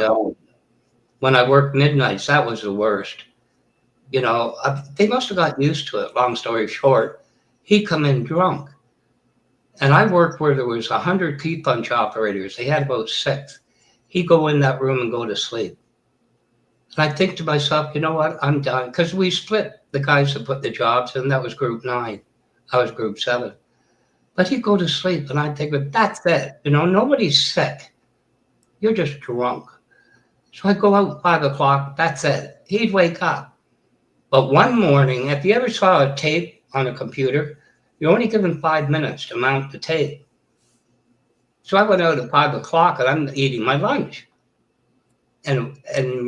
when I worked midnights, that was the worst. They must have got used to it. Long story short, he come in drunk, and I worked where there was 100 key punch operators. They had about 6. He'd go in that room and go to sleep. And I think to myself, you know what? I'm done. Because we split the guys that put the jobs in. That was group 9. I was group 7. But he'd go to sleep, and I'd think, that's it. Nobody's sick. You're just drunk. So I'd go out 5 o'clock. That's it. He'd wake up. But one morning, if you ever saw a tape on a computer, you're only given 5 minutes to mount the tape. So I went out at 5 o'clock, and I'm eating my lunch. And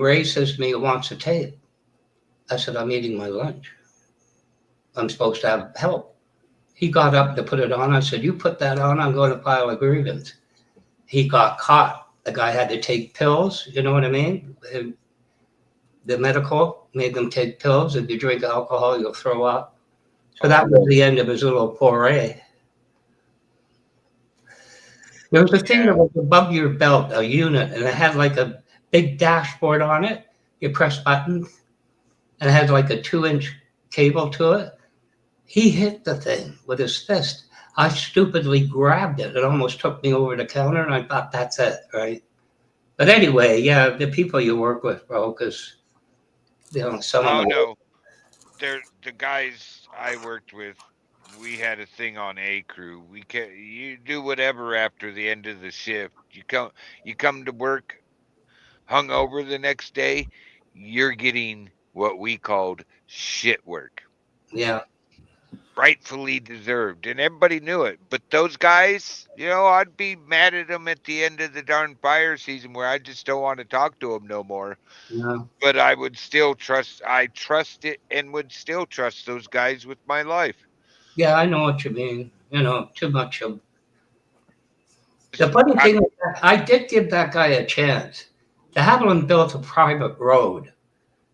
Ray says to me, he wants a tape. I said, I'm eating my lunch. I'm supposed to have help. He got up to put it on. I said, you put that on, I'm going to file a grievance. He got caught. The guy had to take pills, you know what I mean? The medical made them take pills. If you drink alcohol, you'll throw up. So that was the end of his little foray. There was a thing that was above your belt, a unit, and it had like a big dashboard on it. You press buttons, and it had like a 2-inch cable to it. He hit the thing with his fist. I stupidly grabbed it. It almost took me over the counter, and I thought, that's it, right? But anyway, yeah, the people you work with, bro, because, some of them. No. The guys I worked with, we had a thing on A crew. You do whatever after the end of the shift. You come to work hungover the next day, you're getting what we called shit work. Yeah. rightfully deserved, and everybody knew it. But those guys, I'd be mad at them at the end of the darn fire season where I just don't want to talk to them no more. Yeah. But I would still trust. I trust it and would still trust those guys with my life. Yeah, I know what you mean. Too much of. The funny thing is that I did give that guy a chance. De Havilland built a private road,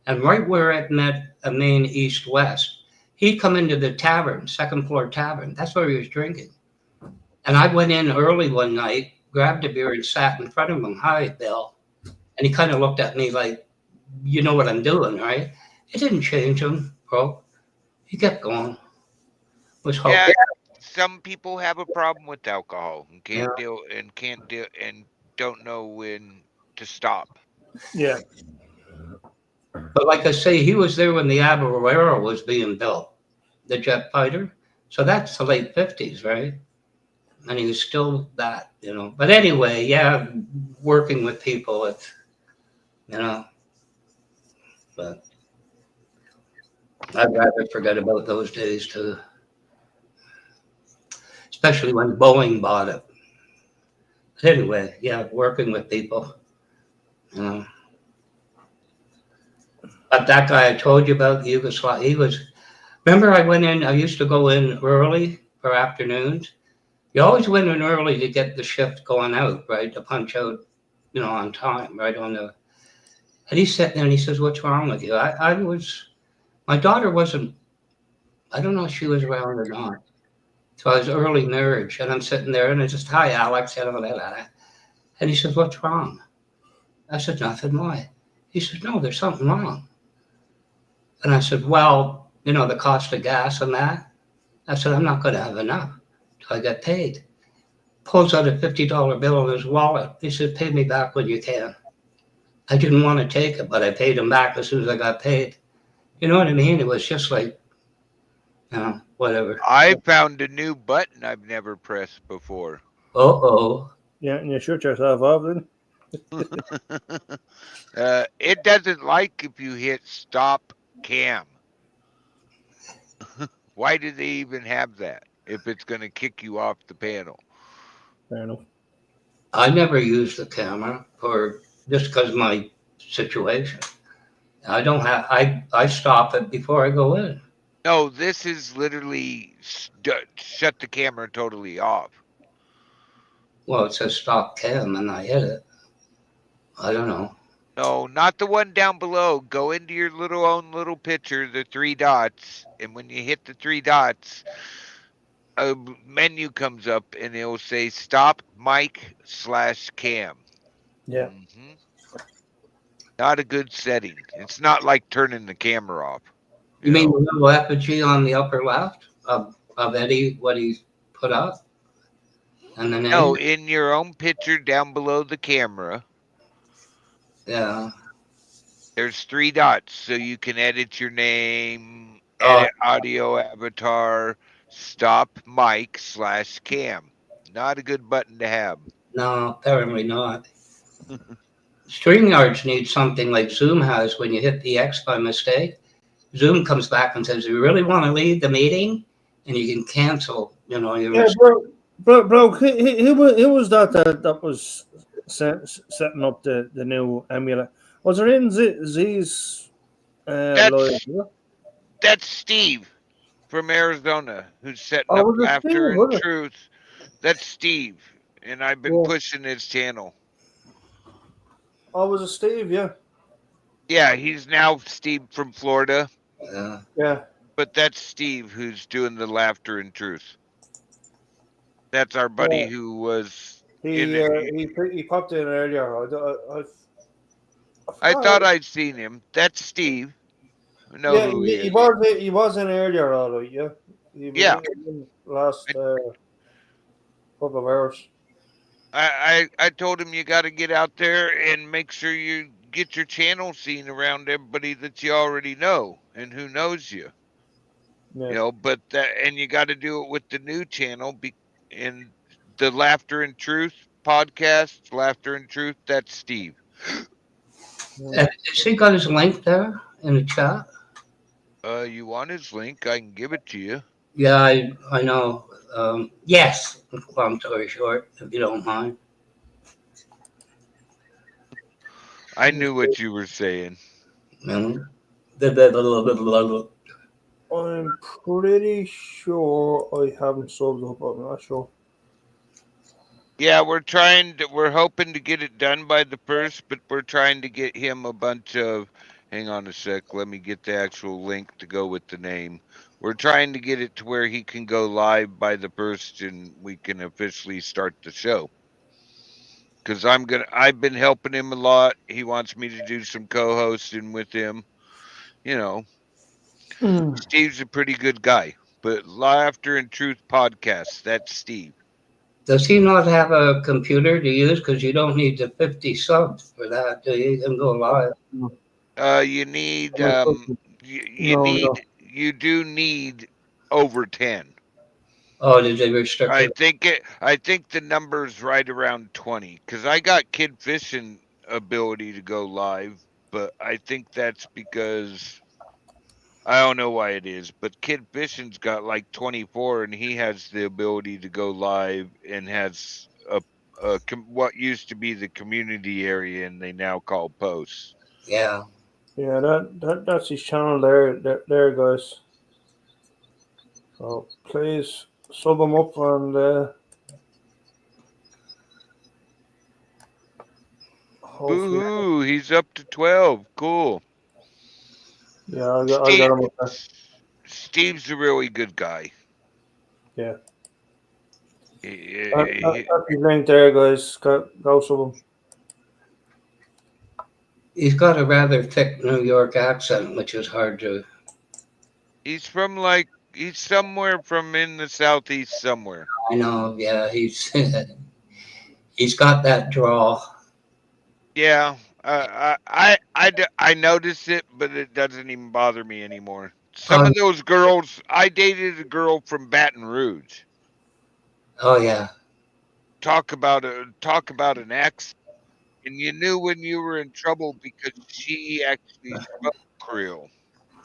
and right where it met a main east-west, he'd come into the tavern, second floor tavern. That's where he was drinking. And I went in early one night, grabbed a beer, and sat in front of him. Hi, Bill. And he kind of looked at me like, you know what I'm doing, right? It didn't change him, bro. He kept going. Was hope. Yeah, some people have a problem with alcohol and can't deal and don't know when to stop. Yeah. But like I say, he was there when the Aberrero was being built, the jet fighter. So that's the late 50s, right? And he was still that, But anyway, yeah, working with people, it's, but I'd rather forget about those days too. Especially when Boeing bought it. But anyway, yeah, working with people, But that guy I told you about, the Yugoslav, remember I used to go in early for afternoons. You always went in early to get the shift going out, right? To punch out, on time, right on the. And he sat there and he says, "What's wrong with you?" My daughter wasn't. I don't know if she was around or not. So I was early marriage, and I'm sitting there, and I just, "Hi, Alex," and he says, "What's wrong?" I said, "Nothing. Why?" He said, "No, there's something wrong." And I said, "Well, the cost of gas and that." I said, "I'm not going to have enough till I get paid." Pulls out a $50 bill in his wallet. He said, "Pay me back when you can." I didn't want to take it, but I paid him back as soon as I got paid. You know what I mean? It was just like, whatever. I found a new button I've never pressed before. Uh-oh. Yeah, and you shoot yourself off, then. It doesn't like if you hit stop cam. Why do they even have that if it's going to kick you off the panel? Fair enough. I never use the camera just because of my situation. I don't have. I stop it before I go in. No, this is literally shut the camera totally off. Well, it says stop cam, and I hit it. I don't know. No, not the one down below. Go into your own little picture, the 3 dots, and when you hit the 3 dots, a menu comes up and it'll say stop mic/cam. Yeah. Mm-hmm. Not a good setting. It's not like turning the camera off. You mean the little effigy on the upper left of Eddie, what he put up? And the name? No, in your own picture down below the camera. Yeah. There's 3 dots, so you can edit your name, edit audio avatar, stop mic/cam. Not a good button to have. No, apparently not. StreamYards needs something like Zoom has when you hit the X by mistake. Zoom comes back and says, "You really want to leave the meeting?" And you can cancel, your Yeah, bro, who was that was setting up the new emulator? Was it in Z's live? That's Steve from Arizona who's setting Oh, up was it Laughter Steve, and was it? Truth. That's Steve, and I've been pushing his channel. Oh, was it Steve? Yeah. Yeah, he's now Steve from Florida. Yeah. But that's Steve who's doing the Laughter and Truth. That's our buddy who was. He popped in earlier. I thought I'd seen him. That's Steve. Yeah, he was in earlier, all right. Yeah. He was in last couple of hours. I told him you got to get out there and make sure you get your channel seen around everybody that you already know and who knows you. Yeah. And you got to do it with the new channel in the Laughter and Truth podcast. Laughter and Truth. That's Steve. Has he got his link there in the chat? You want his link? I can give it to you. Yeah, I know. Yes, long story short, if you don't mind. I knew what you were saying. You I'm pretty sure I haven't subbed up. I'm not sure. Yeah, we're hoping to get it done by the first, but we're trying to get him a bunch of, hang on a sec, let me get the actual link to go with the name. We're trying to get it to where he can go live by the first and we can officially start the show. Cause I've been helping him a lot. He wants me to do some co-hosting with him. You know, Steve's a pretty good guy, but Laughter and Truth podcast, that's Steve. Does he not have a computer to use? Because you don't need the 50 subs for that, do you? You can go live. You need No, no. you do need over 10. Oh, did they restrict it? I think the number's right around 20 cuz I got Kid Fishing ability to go live, but I think that's because I don't know why it is, but Kid Fishing's got like 24 and he has the ability to go live and has what used to be the community area and they now call posts. Yeah. Yeah, that's his channel there, guys. So please sub him up and hopefully, Boo-hoo, he's up to 12. Cool. yeah, I Steve, got him up there. Steve's a really good guy. Yeah, He- that's his link there, guys. Go sub him. He's got a rather thick New York accent, which is hard to. he's he's somewhere from in the southeast somewhere. I know. Yeah, he's got that drawl. Yeah, I notice it, but it doesn't even bother me anymore. Some of those girls, I dated a girl from Baton Rouge. Oh yeah. Talk about an accent, and you knew when you were in trouble because she actually spoke Creole,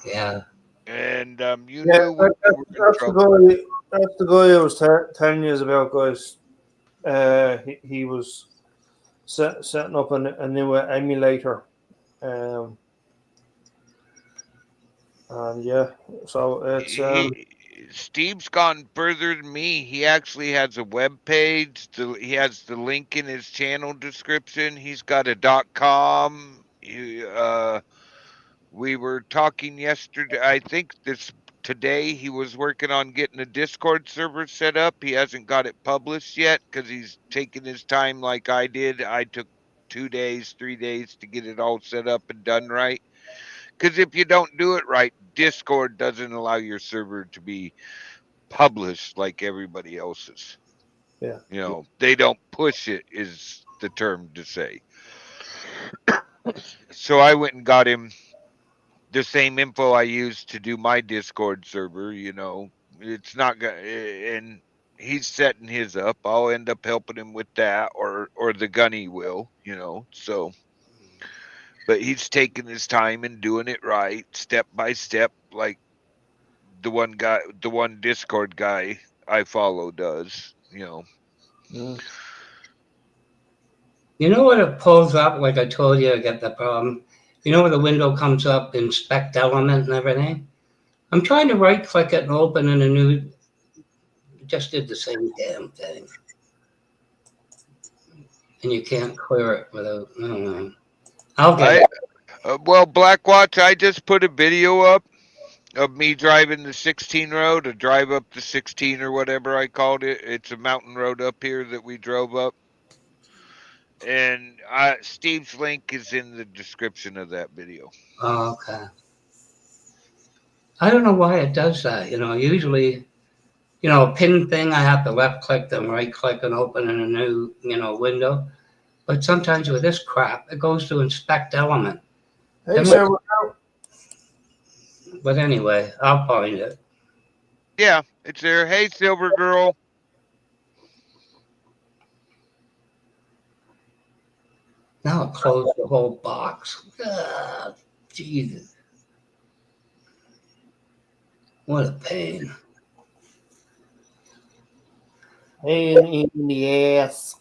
Yeah. and you Yeah, knew when you were in that's trouble. the guy. That's the guy I was telling you about, guys. He was setting up a new emulator, and yeah, so it's Steve's gone further than me. He actually has a web page. He has the link in his channel description. He's got a .com. We were talking yesterday. I think today he was working on getting a Discord server set up. He hasn't got it published yet because he's taking his time like I did. I took 2 days, 3 days to get it all set up and done right. Because if you don't do it right, Discord doesn't allow your server to be published like everybody else's. yeah. You know, they don't push it, is the term to say. So I went and got him the same info I used to do my Discord server. You know, it's not gonna, and he's setting his up. I'll end up helping him with that, or the gunny will. You know, so. But he's taking his time and doing it right, step by step, like the one Discord guy I follow does. You know. Mm. You know what it pulls up? Like I told you, I get the problem. You know where the window comes up, inspect element and everything? I'm trying to right click it and open in a new. It just did the same damn thing. And you can't clear it without. I don't know. I'll get it. Well, Blackwatch, I just put a video up of me driving the 16 road, a drive up the 16 or whatever I called it. It's a mountain road up here that we drove up. And Steve's link is in the description of that video. Oh, okay. I don't know why it does that. Usually, a pin thing, I have to left click them, right click and open in a new, window. But sometimes with this crap, it goes to inspect element. Hey, sir. But anyway, I'll find it. Yeah, it's there. Hey, Silver Girl. Now I'll close the whole box. Jesus. What a pain. Pain in the ass.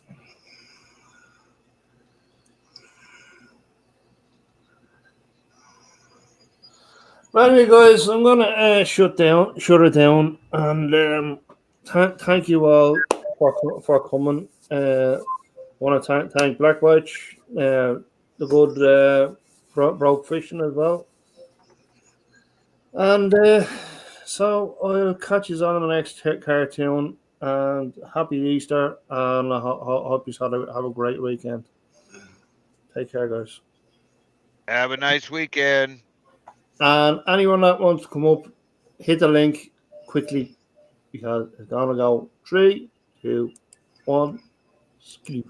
Well, anyway, guys, I'm gonna shut it down, and thank you all for coming. Want to thank Black Watch, the good broke fishing as well, and so I'll catch you on the next cartoon. And happy Easter, and I hope you have a great weekend. Take care, guys. Have a nice weekend. And anyone that wants to come up, hit the link quickly because it's gonna go 3, 2, 1. Skoosh.